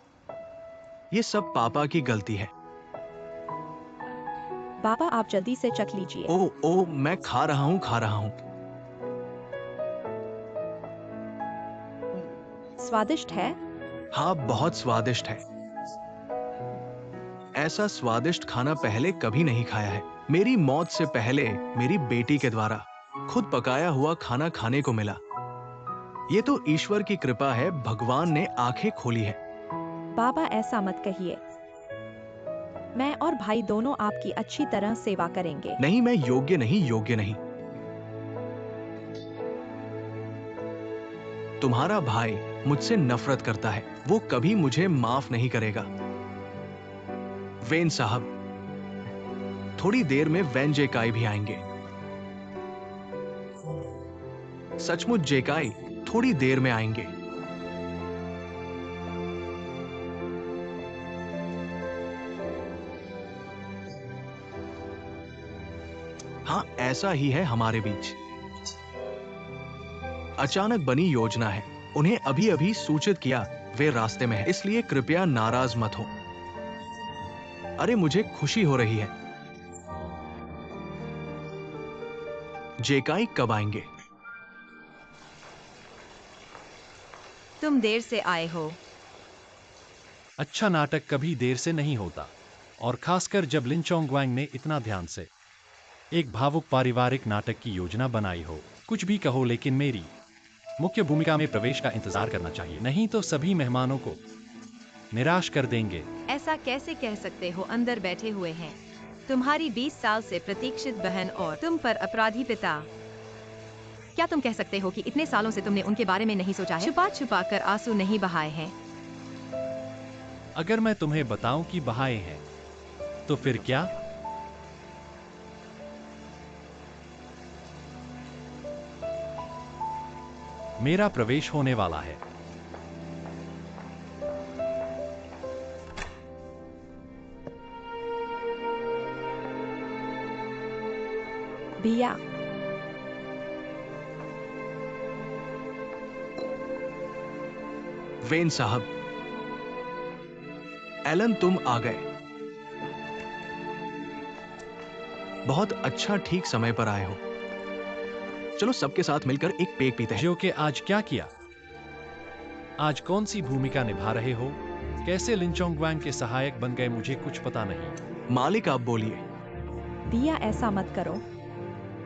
ये सब पापा की गलती है। पापा आप जल्दी से चख लीजिए। ओ, मैं खा रहा हूं। स्वादिष्ट है। हाँ, बहुत स्वादिष्ट है। ऐसा स्वादिष्ट खाना पहले कभी नहीं खाया है। मेरी मौत से पहले मेरी बेटी के द्वारा खुद पकाया हुआ खाना खाने को मिला। ये तो ईश्वर की कृपा है। भगवान ने आंखें खोली है। बाबा ऐसा मत कहिए। मैं और भाई दोनों आपकी अच्छी तरह सेवा करेंगे। नहीं, मैं योग्य नहीं। तुम्हारा भाई मुझसे नफरत करता है। वो कभी मुझे माफ नहीं करेगा। वेन साहब, थोड़ी देर में वैन जेकाई भी आएंगे। सचमुच जेकाई थोड़ी देर में आएंगे। हाँ, ऐसा ही है हमारे बीच। अचानक बनी योजना है। उन्हें अभी अभी सूचित किया। वे रास्ते में हैं, इसलिए कृपया नाराज मत हो। अरे, मुझे खुशी हो रही है। जेकाई कब आएंगे? तुम देर से आए हो। अच्छा नाटक कभी देर से नहीं होता, और खासकर जब लिन चोंगवांग ने इतना ध्यान से एक भावुक पारिवारिक नाटक की योजना बनाई हो। कुछ भी कहो, लेकिन मेरी मुख्य भूमिका में प्रवेश का इंतजार करना चाहिए, नहीं तो सभी मेहमानों को निराश कर देंगे। ऐसा कैसे कह सकते हो? अंदर बैठे हुए हैं तुम्हारी 20 साल से प्रतीक्षित बहन और तुम पर अपराधी पिता। क्या तुम कह सकते हो कि इतने सालों से तुमने उनके बारे में नहीं सोचा है? छुपा छुपा कर आंसू नहीं बहाए हैं। अगर मैं तुम्हें बताऊं कि बहाए हैं, तो फिर क्या? मेरा प्रवेश होने वाला है। भैया, वेन साहब, एलन तुम आ गए। बहुत अच्छा, ठीक समय पर आए हो। चलो सबके साथ मिलकर एक पेग पीते हैं। जो कि आज क्या किया? आज कौन सी भूमिका निभा रहे हो? कैसे लिन चोंगवांग के सहायक बन गए, मुझे कुछ पता नहीं। मालिक, आप बोलिए। भैया ऐसा मत करो।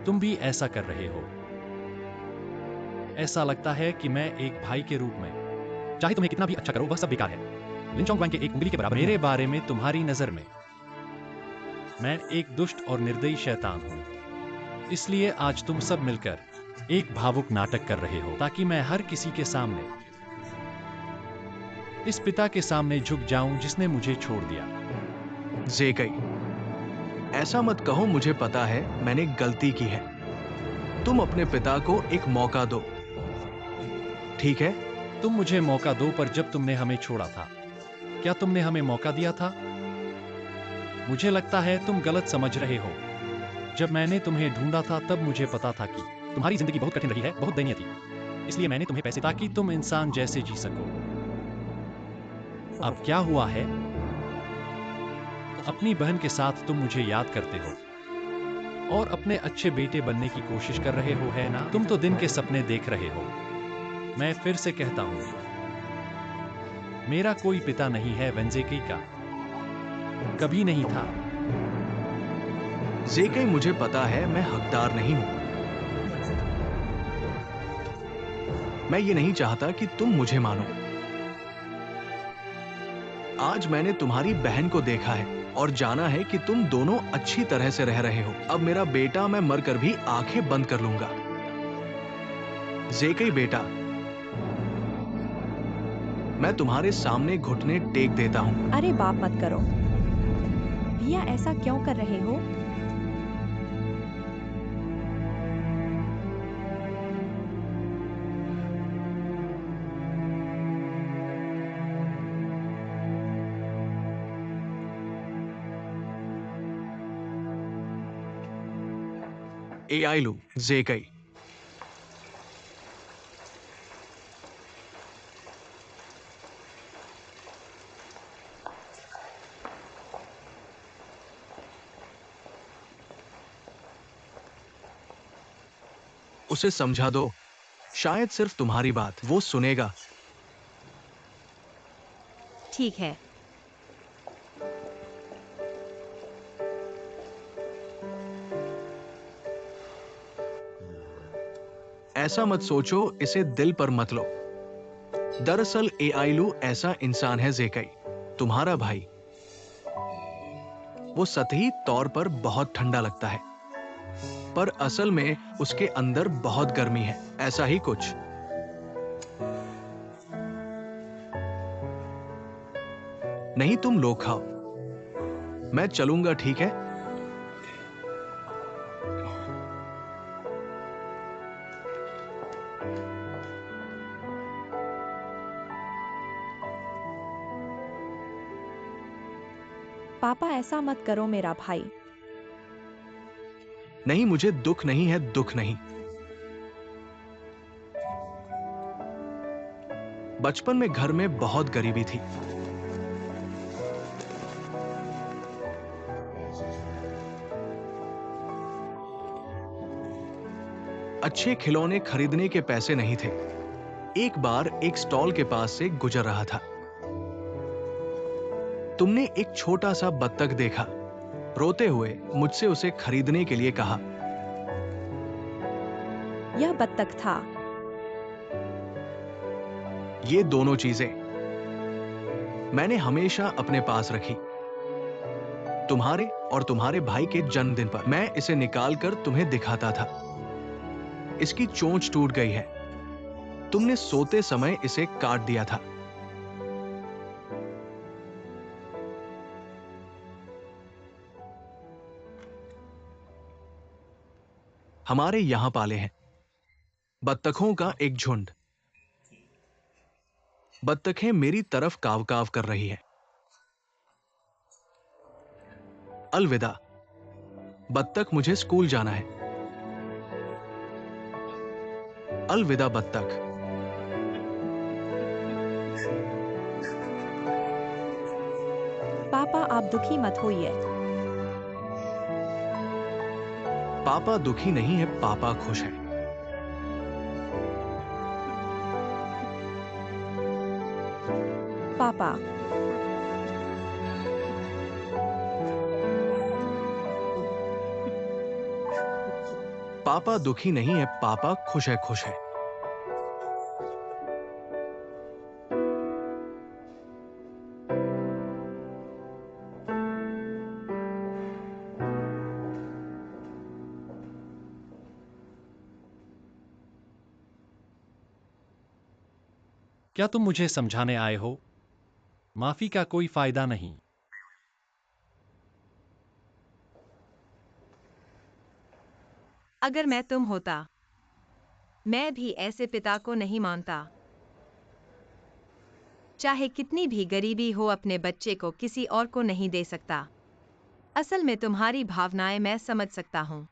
तुम भी ऐसा कर रहे हो। ऐसा लगता है कि मैं एक भाई के रूप में, चाहे तुम्हें कितना भी अच्छा करो, वह सब बेकार है। लिन चोंगवांग के एक उंगली के बराबर। मेरे बारे में तुम्हारी नजर में मैं एक दुष्ट और निर्दयी शैतान हूं। इसलिए आज तुम सब मिलकर एक भावुक नाटक कर रहे हो, ताकि मैं हर किसी के सामने, इस पिता के सामने झुक जाऊं जिसने मुझे छोड़ दिया। जेकाई, ऐसा मत कहो। मुझे पता है मैंने गलती की है। तुम अपने पिता को एक मौका दो, ठीक है? तुम मुझे मौका दो, पर जब तुमने हमें छोड़ा था, क्या तुमने हमें मौका दिया था? मुझे लगता है तुम गलत समझ रहे हो। जब मैंने तुम्हें ढूंढा था, तब मुझे पता था कि तुम्हारी जिंदगी बहुत कठिन रही है, बहुत दयनीय थी। इसलिए मैंने तुम्हें पैसे, ताकि तुम इंसान जैसे जी सको। अब क्या हुआ है? अपनी बहन के साथ तुम मुझे याद करते हो और अपने अच्छे बेटे बनने की कोशिश कर रहे हो, है ना? तुम तो दिन के सपने देख रहे हो। मैं फिर से कहता हूं, मेरा कोई पिता नहीं है। वेंजेकी का कभी नहीं था। जेकई, मुझे पता है मैं हकदार नहीं हूं। मैं ये नहीं चाहता कि तुम मुझे मानो। आज मैंने तुम्हारी बहन को देखा है और जाना है कि तुम दोनों अच्छी तरह से रह रहे हो। अब मेरा बेटा, मैं मरकर भी आंखें बंद कर लूंगा। जेकई बेटा, मैं तुम्हारे सामने घुटने टेक देता हूं। अरे बाप मत करो भैया, ऐसा क्यों कर रहे हो? एआईलू, जेकई, उसे समझा दो। शायद सिर्फ तुम्हारी बात वो सुनेगा। ठीक है। ऐसा मत सोचो, इसे दिल पर मत लो। दरअसल एआईलू ऐसा इंसान है जेकई, तुम्हारा भाई। वो सतही तौर पर बहुत ठंडा लगता है, पर असल में उसके अंदर बहुत गर्मी है, ऐसा ही कुछ। नहीं, तुम लोग खाओ, मैं चलूंगा, ठीक है? पापा ऐसा मत करो मेरा भाई। नहीं, मुझे दुख नहीं है, दुख नहीं। बचपन में घर में बहुत गरीबी थी। अच्छे खिलौने खरीदने के पैसे नहीं थे। एक बार एक स्टॉल के पास से गुजर रहा था। तुमने एक छोटा सा बत्तख देखा। रोते हुए मुझसे उसे खरीदने के लिए कहा। यह बत्तख था। ये दोनों चीजें मैंने हमेशा अपने पास रखी। तुम्हारे और तुम्हारे भाई के जन्मदिन पर मैं इसे निकालकर तुम्हें दिखाता था। इसकी चोंच टूट गई है। तुमने सोते समय इसे काट दिया था। हमारे यहां पाले हैं बत्तखों का एक झुंड। बत्तखें मेरी तरफ काव काव कर रही है। अलविदा बत्तख, मुझे स्कूल जाना है। अलविदा बत्तख। पापा आप दुखी मत होइए। पापा दुखी नहीं है, पापा खुश है। पापा पापा दुखी नहीं है, पापा खुश है, खुश है। क्या तुम मुझे समझाने आए हो? माफी का कोई फायदा नहीं। अगर मैं तुम होता, मैं भी ऐसे पिता को नहीं मानता। चाहे कितनी भी गरीबी हो, अपने बच्चे को किसी और को नहीं दे सकता। असल में तुम्हारी भावनाएं मैं समझ सकता हूं।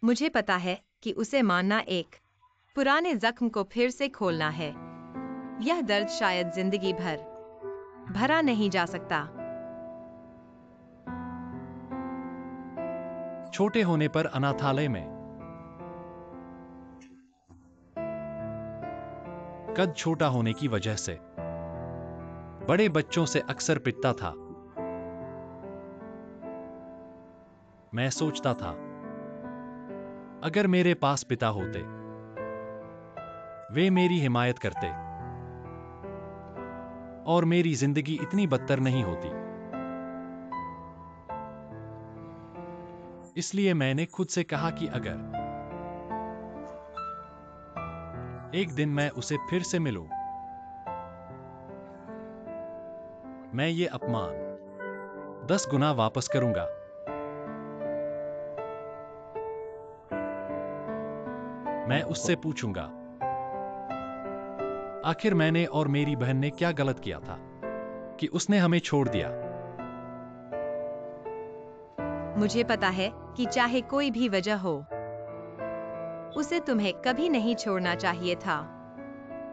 मुझे पता है कि उसे मानना एक पुराने जख्म को फिर से खोलना है। यह दर्द शायद जिंदगी भर भरा नहीं जा सकता। छोटे होने पर अनाथालय में, कद छोटा होने की वजह से बड़े बच्चों से अक्सर पिटता था। मैं सोचता था, अगर मेरे पास पिता होते, वे मेरी हिमायत करते और मेरी जिंदगी इतनी बदतर नहीं होती। इसलिए मैंने खुद से कहा कि अगर एक दिन मैं उसे फिर से मिलूं, मैं ये अपमान 10 गुना वापस करूंगा। मैं उससे पूछूंगा, आखिर मैंने और मेरी बहन ने क्या गलत किया था कि उसने हमें छोड़ दिया। मुझे पता है कि चाहे कोई भी वजह हो, उसे तुम्हें कभी नहीं छोड़ना चाहिए था,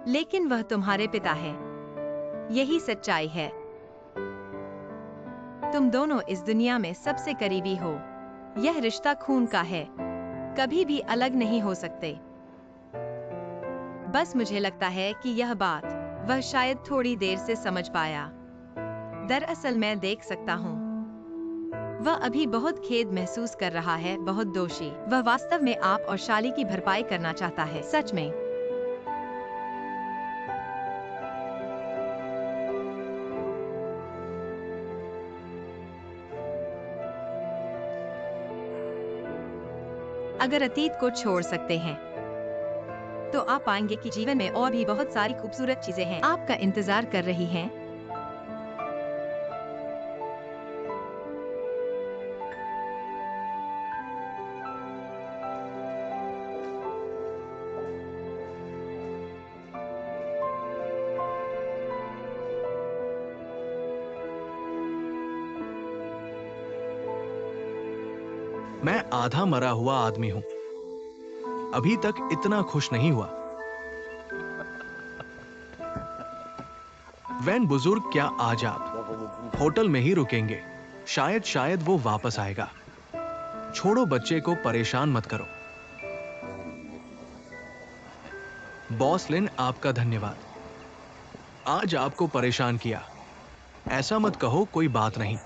लेकिन वह तुम्हारे पिता है। यही सच्चाई है। तुम दोनों इस दुनिया में सबसे करीबी हो। यह रिश्ता खून का है, कभी भी अलग नहीं हो सकते। बस मुझे लगता है कि यह बात वह शायद थोड़ी देर से समझ पाया। दरअसल मैं देख सकता हूँ, वह अभी बहुत खेद महसूस कर रहा है, बहुत दोषी। वह वास्तव में आप और शाली की भरपाई करना चाहता है, सच में। अगर अतीत को छोड़ सकते हैं, तो आप पाएंगे कि जीवन में और भी बहुत सारी खूबसूरत चीजें हैं, आपका इंतजार कर रही हैं। मैं आधा मरा हुआ आदमी हूं, अभी तक इतना खुश नहीं हुआ। वैन बुजुर्ग, क्या आज आप होटल में ही रुकेंगे? शायद वो वापस आएगा। छोड़ो, बच्चे को परेशान मत करो। बॉस लिन, आपका धन्यवाद। आज आपको परेशान किया। ऐसा मत कहो, कोई बात नहीं।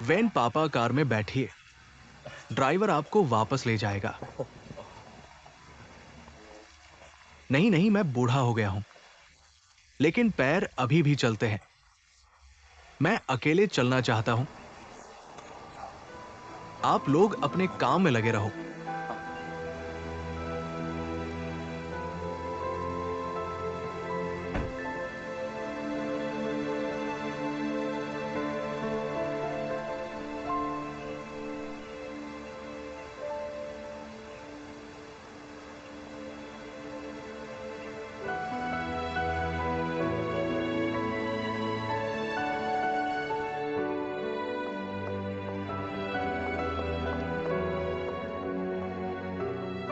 वैन, पापा कार में बैठिए, ड्राइवर आपको वापस ले जाएगा। नहीं नहीं, मैं बूढ़ा हो गया हूं, लेकिन पैर अभी भी चलते हैं। मैं अकेले चलना चाहता हूं। आप लोग अपने काम में लगे रहो।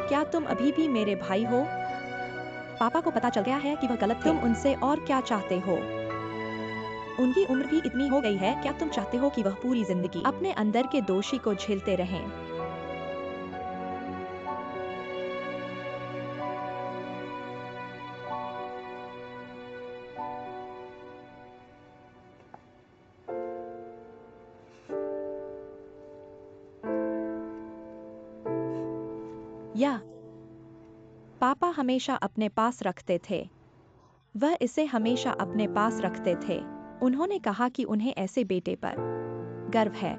क्या तुम अभी भी मेरे भाई हो? पापा को पता चल गया है कि वह गलत थे। तुम उनसे और क्या चाहते हो? उनकी उम्र भी इतनी हो गई है, क्या तुम चाहते हो कि वह पूरी जिंदगी अपने अंदर के दोषी को झेलते रहें? या पापा हमेशा अपने पास रखते थे। वह इसे हमेशा अपने पास रखते थे। उन्होंने कहा कि उन्हें ऐसे बेटे पर गर्व है।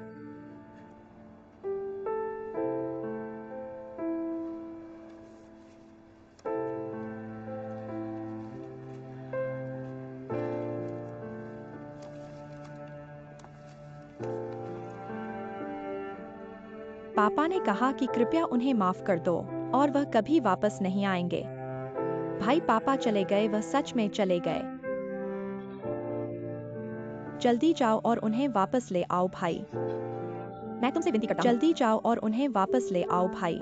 पापा ने कहा कि कृपया उन्हें माफ कर दो और वह कभी वापस नहीं आएंगे। भाई, पापा चले गए, वह सच में चले गए। जल्दी जाओ और उन्हें वापस ले आओ भाई। मैं तुमसे विनती करता हूं, जल्दी जाओ और उन्हें वापस ले आओ भाई।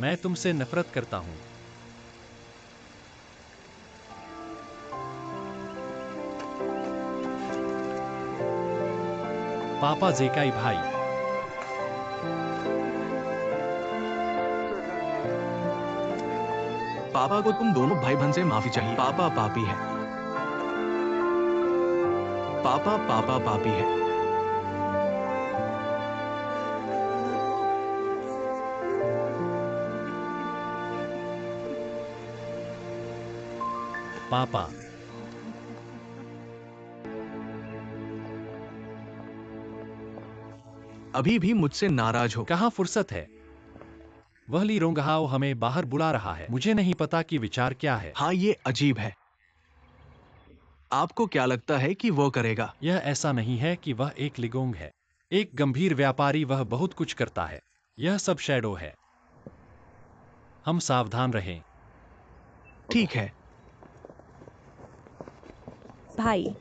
मैं तुमसे नफरत करता हूँ। पापा जेकाई भाई। पापा को तुम दोनों भाई बहन से माफी चाहिए। पापा पापी है। पापा पापा पापी है। पापा। अभी भी मुझसे नाराज हो? कहाँ फुर्सत है। वह ली रोंगहाओ हमें बाहर बुला रहा है। मुझे नहीं पता कि विचार क्या है। हाँ, ये अजीब है। आपको क्या लगता है कि वो करेगा? यह ऐसा नहीं है कि वह एक लिगोंग है, एक गंभीर व्यापारी। वह बहुत कुछ करता है। यह सब शैडो है। हम सावधान रहें। ठीक है। भाई,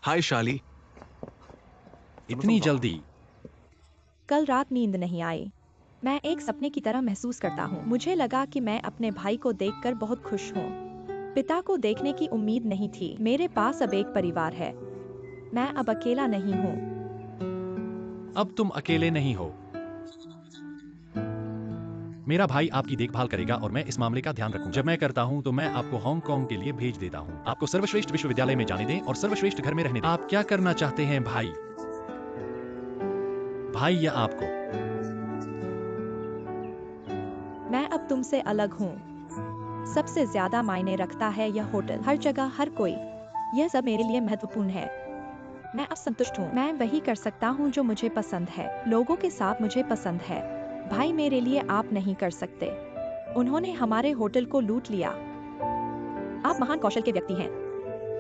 हाय शाली। इतनी जल्दी? कल रात नींद नहीं आई। मैं एक सपने की तरह महसूस करता हूँ। मुझे लगा कि मैं अपने भाई को देखकर बहुत खुश हूँ। पिता को देखने की उम्मीद नहीं थी। मेरे पास अब एक परिवार है। मैं अब अकेला नहीं हूँ। अब तुम अकेले नहीं हो। मेरा भाई आपकी देखभाल करेगा और मैं इस मामले का ध्यान रखूंगा। जब मैं करता हूं तो मैं आपको हांगकांग के लिए भेज देता हूं। आपको सर्वश्रेष्ठ विश्वविद्यालय में जाने दें और सर्वश्रेष्ठ घर में रहने दें। आप क्या करना चाहते हैं भाई? भाई या आपको? मैं अब तुमसे अलग हूँ। सबसे ज्यादा मायने रखता है यह होटल। हर जगह, हर कोई। यह सब मेरे लिए महत्वपूर्ण है। मैं अब संतुष्ट हूँ। मैं वही कर सकता हूँ जो मुझे पसंद है। लोगों के साथ मुझे पसंद है। भाई, मेरे लिए आप नहीं कर सकते। उन्होंने हमारे होटल को लूट लिया। आप महान कौशल के व्यक्ति हैं।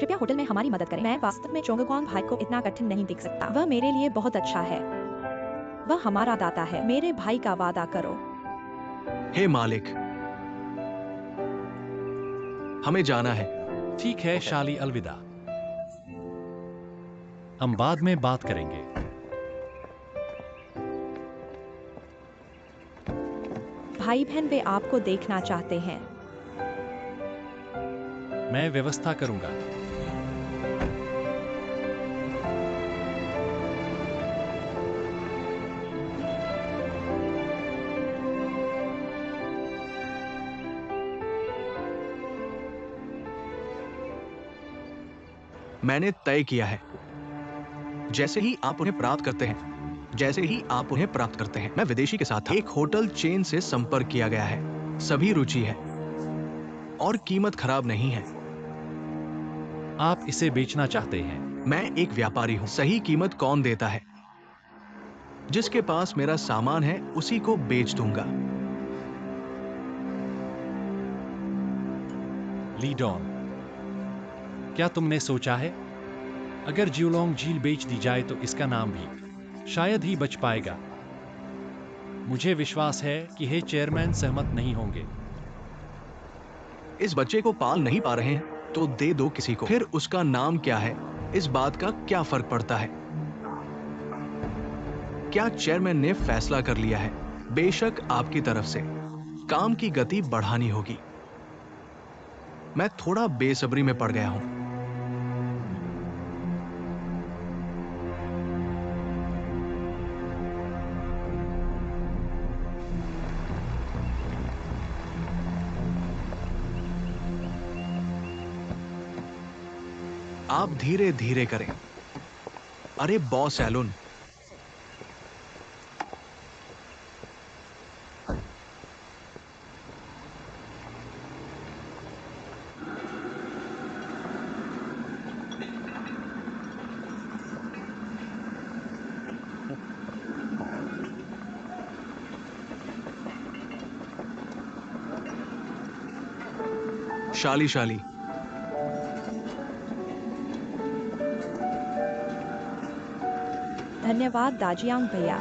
कृपया होटल में हमारी मदद करें। मैं वास्तव में चोंगक्वांग भाई को इतना कठिन नहीं दिख सकता। वह मेरे लिए बहुत अच्छा है। वह हमारा दाता है। मेरे भाई का वादा करो। हे मालिक, हमें जाना है। ठीक है शाली, अलविदा। हम बाद में बात करेंगे। भाई बहन वे आपको देखना चाहते हैं। मैं व्यवस्था करूंगा। मैंने तय किया है। जैसे ही आप उन्हें प्राप्त करते हैं, मैं विदेशी के साथ था। एक होटल चेन से संपर्क किया गया है। सभी रुचि है और कीमत खराब नहीं है। आप इसे बेचना चाहते हैं? मैं एक व्यापारी हूं। सही कीमत कौन देता है? जिसके पास मेरा सामान है उसी को बेच दूंगा। लीडॉन, क्या तुमने सोचा है? अगर ज्यूलोंग झील बेच दी जाए तो इसका नाम भी शायद ही बच पाएगा। मुझे विश्वास है कि हे चेयरमैन सहमत नहीं होंगे। इस बच्चे को पाल नहीं पा रहे हैं तो दे दो किसी को। फिर उसका नाम क्या है, इस बात का क्या फर्क पड़ता है? क्या चेयरमैन ने फैसला कर लिया है? बेशक आपकी तरफ से काम की गति बढ़ानी होगी। मैं थोड़ा बेसब्री में पड़ गया हूं। आप धीरे धीरे करें। अरे बॉस एलन, शाली शाली। धन्यवाद दाजियांग भैया।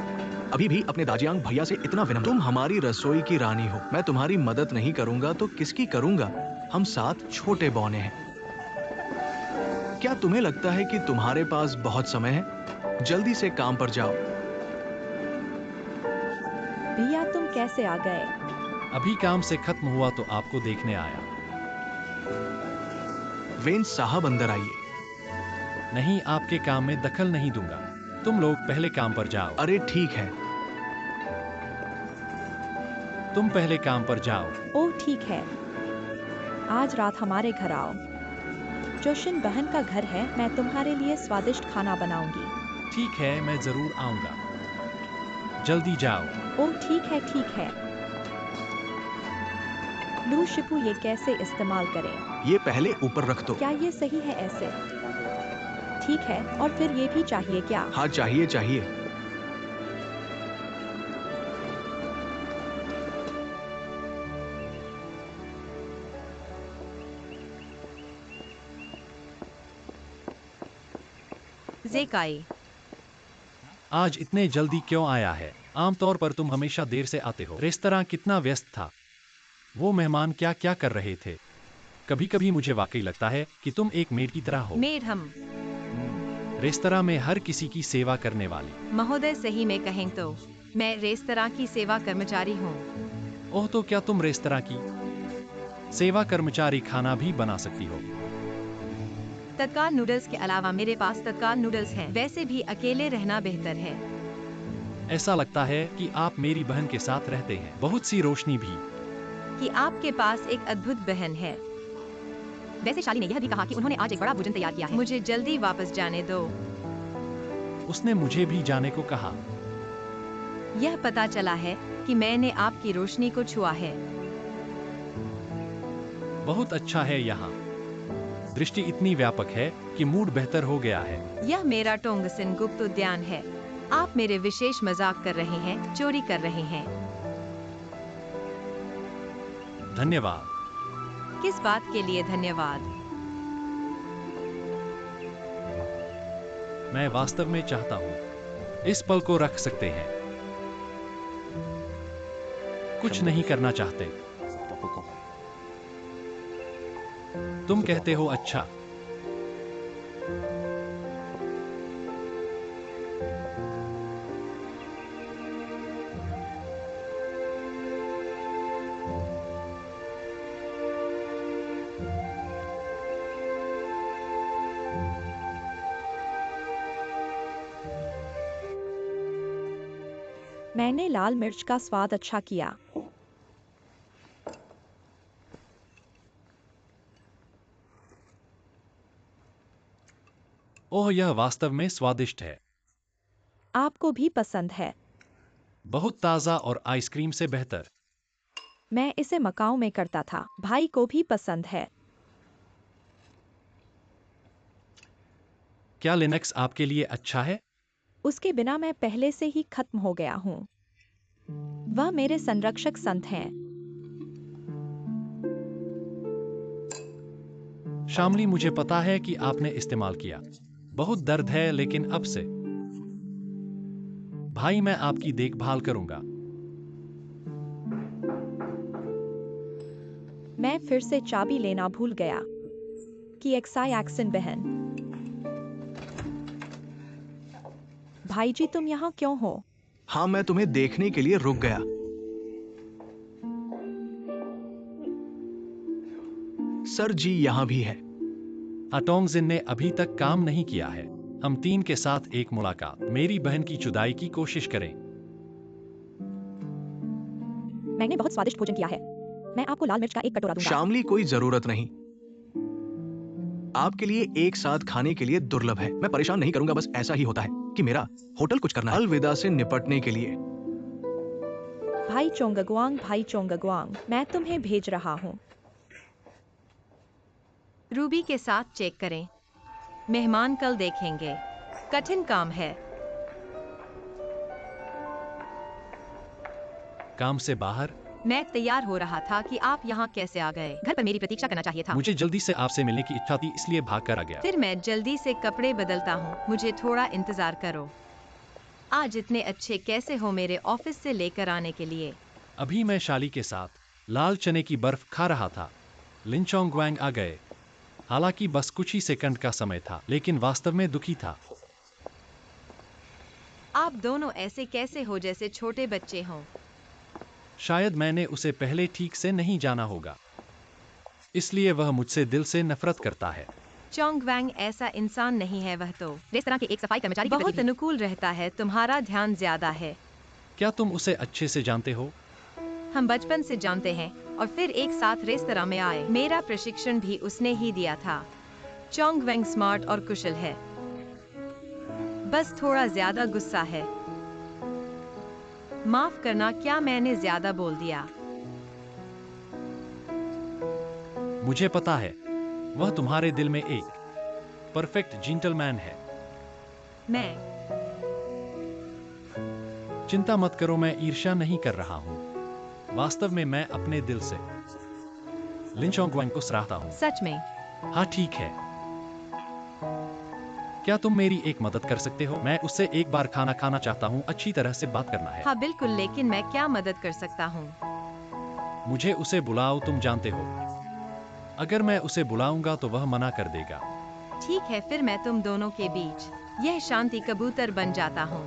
अभी भी अपने दाजियांग भैया से इतना विनम्र। तुम हमारी रसोई की रानी हो। मैं तुम्हारी मदद नहीं करूंगा तो किसकी करूंगा? हम 7 छोटे बौने हैं। क्या तुम्हें लगता है कि तुम्हारे पास बहुत समय है? जल्दी से काम पर जाओ। भैया, तुम कैसे आ गए? अभी काम से खत्म हुआ तो आपको देखने आया। वेन साहब अंदर आइए। नहीं, आपके काम में दखल नहीं दूंगा। तुम लोग पहले काम पर जाओ। अरे ठीक है। तुम पहले काम पर जाओ। ओह ठीक है, आज रात हमारे घर आओ। जोशिन बहन का घर है, मैं तुम्हारे लिए स्वादिष्ट खाना बनाऊंगी। ठीक है, मैं जरूर आऊंगा। जल्दी जाओ। ओह ठीक है ठीक है। लू शिपू ये कैसे इस्तेमाल करें? ये पहले ऊपर रख दो। क्या ये सही है ऐसे? ठीक है, और फिर ये भी चाहिए क्या? हाँ चाहिए चाहिए। जेकाई, आज इतने जल्दी क्यों आया है? आमतौर पर तुम हमेशा देर से आते हो। रेस्तरां कितना व्यस्त था। वो मेहमान क्या क्या कर रहे थे। कभी कभी मुझे वाकई लगता है कि तुम एक मेड की तरह हो। मेड हम। रेस्तरां में हर किसी की सेवा करने वाली। महोदय सही में कहें तो मैं रेस्तरां की सेवा कर्मचारी हूँ। ओह, तो क्या तुम रेस्तरां की सेवा कर्मचारी खाना भी बना सकती हो? तत्काल नूडल्स के अलावा मेरे पास तत्काल नूडल्स हैं। वैसे भी अकेले रहना बेहतर है। ऐसा लगता है कि आप मेरी बहन के साथ रहते हैं। बहुत सी रोशनी भी। कि आपके पास एक अद्भुत बहन है। वैसे शाली ने यह भी कहा कि उन्होंने आज एक बड़ा भोजन तैयार किया है। मुझे जल्दी वापस जाने दो। उसने मुझे भी जाने को कहा। यह पता चला है कि मैंने आपकी रोशनी को छुआ है। बहुत अच्छा है यहाँ। दृष्टि इतनी व्यापक है कि मूड बेहतर हो गया है। यह मेरा टोंगसिन गुप्त उद्यान है। आप मेरे विशेष मजाक कर रहे हैं, चोरी कर रहे हैं। धन्यवाद। किस बात के लिए धन्यवाद? मैं वास्तव में चाहता हूँ इस पल को रख सकते हैं। कुछ नहीं करना चाहते। तुम कहते हो अच्छा। मैंने लाल मिर्च का स्वाद अच्छा किया। ओह, यह वास्तव में स्वादिष्ट है। आपको भी पसंद है? बहुत ताजा और आइसक्रीम से बेहतर। मैं इसे मकाऊ में करता था। भाई को भी पसंद है। क्या लिनक्स आपके लिए अच्छा है? उसके बिना मैं पहले से ही खत्म हो गया हूँ। वह मेरे संरक्षक संत हैं। शामली, मुझे पता है कि आपने इस्तेमाल किया। बहुत दर्द है, लेकिन अब से भाई मैं आपकी देखभाल करूंगा। मैं फिर से चाबी लेना भूल गया। कि एक्साई एक्सन बहन। भाई जी तुम यहाँ क्यों हो? हाँ मैं तुम्हें देखने के लिए रुक गया। सर जी यहाँ भी है। अटोंगजिन ने अभी तक काम नहीं किया है। हम 3 के साथ एक मुलाकात। मेरी बहन की जुदाई की कोशिश करें। मैंने बहुत स्वादिष्ट भोजन किया है। मैं आपको लाल मिर्च का एक कटोरा दूंगा। शामली कोई जरूरत नहीं। आपके लिए एक साथ खाने के लिए दुर्लभ है। मैं परेशान नहीं करूंगा, बस ऐसा ही होता है कि मेरा होटल कुछ करना है। अलविदा से निपटने के लिए। भाई चोंगगुआंग, मैं तुम्हें भेज रहा हूँ। रूबी के साथ चेक करें। मेहमान कल देखेंगे। कठिन काम है। काम से बाहर। मैं तैयार हो रहा था कि आप यहाँ कैसे आ गए। घर पर मेरी प्रतीक्षा करना चाहिए था। मुझे जल्दी से आपसे मिलने की इच्छा थी, इसलिए भाग कर आ गया। फिर मैं जल्दी से कपड़े बदलता हूँ। मुझे थोड़ा इंतजार करो। आज इतने अच्छे कैसे हो मेरे ऑफिस से लेकर आने के लिए। अभी मैं शाली के साथ लाल चने की बर्फ खा रहा था। लिनचोंगवांग आ गए। हालांकि बस कुछ ही सेकंड का समय था, लेकिन वास्तव में दुखी था। आप दोनों ऐसे कैसे हो जैसे छोटे बच्चे हों। शायद मैंने उसे पहले ठीक से नहीं जाना होगा, इसलिए वह मुझसे दिल से नफरत करता है। चोंगवेंग ऐसा इंसान नहीं है, वह तो रेस्तरां के एक सफाई कर्मचारी के प्रति बहुत अनुकूल रहता है। तुम्हारा ध्यान ज्यादा है। क्या तुम उसे अच्छे से जानते हो? हम बचपन से जानते हैं और फिर एक साथ रेस्तरां में आए। मेरा प्रशिक्षण भी उसने ही दिया था। चोंगवेंग स्मार्ट और कुशल है, बस थोड़ा ज्यादा गुस्सा है। माफ करना, क्या मैंने ज्यादा बोल दिया? मुझे पता है, वह तुम्हारे दिल में एक परफेक्ट जेंटलमैन है। मैं चिंता मत करो, मैं ईर्ष्या नहीं कर रहा हूँ। वास्तव में मैं अपने दिल से लिन चोंगवेंग को सराहता हूँ। सच में? हाँ ठीक है। क्या तुम मेरी एक मदद कर सकते हो? मैं उससे एक बार खाना खाना चाहता हूँ, अच्छी तरह से बात करना है। हाँ बिल्कुल, लेकिन मैं क्या मदद कर सकता हूँ? मुझे उसे बुलाओ, तुम जानते हो, अगर मैं उसे बुलाऊंगा तो वह मना कर देगा। ठीक है, फिर मैं तुम दोनों के बीच यह शांति कबूतर बन जाता हूँ।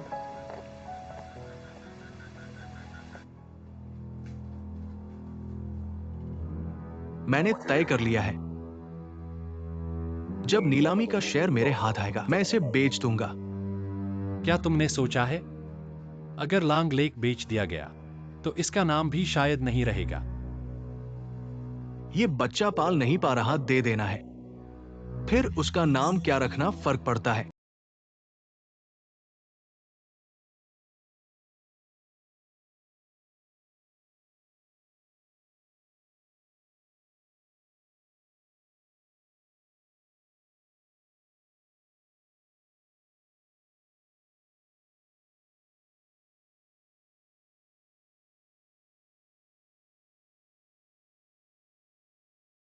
मैंने तय कर लिया है, जब नीलामी का शेयर मेरे हाथ आएगा मैं इसे बेच दूंगा। क्या तुमने सोचा है, अगर लॉन्ग लेक बेच दिया गया तो इसका नाम भी शायद नहीं रहेगा। ये बच्चा पाल नहीं पा रहा, दे देना है, फिर उसका नाम क्या रखना फर्क पड़ता है।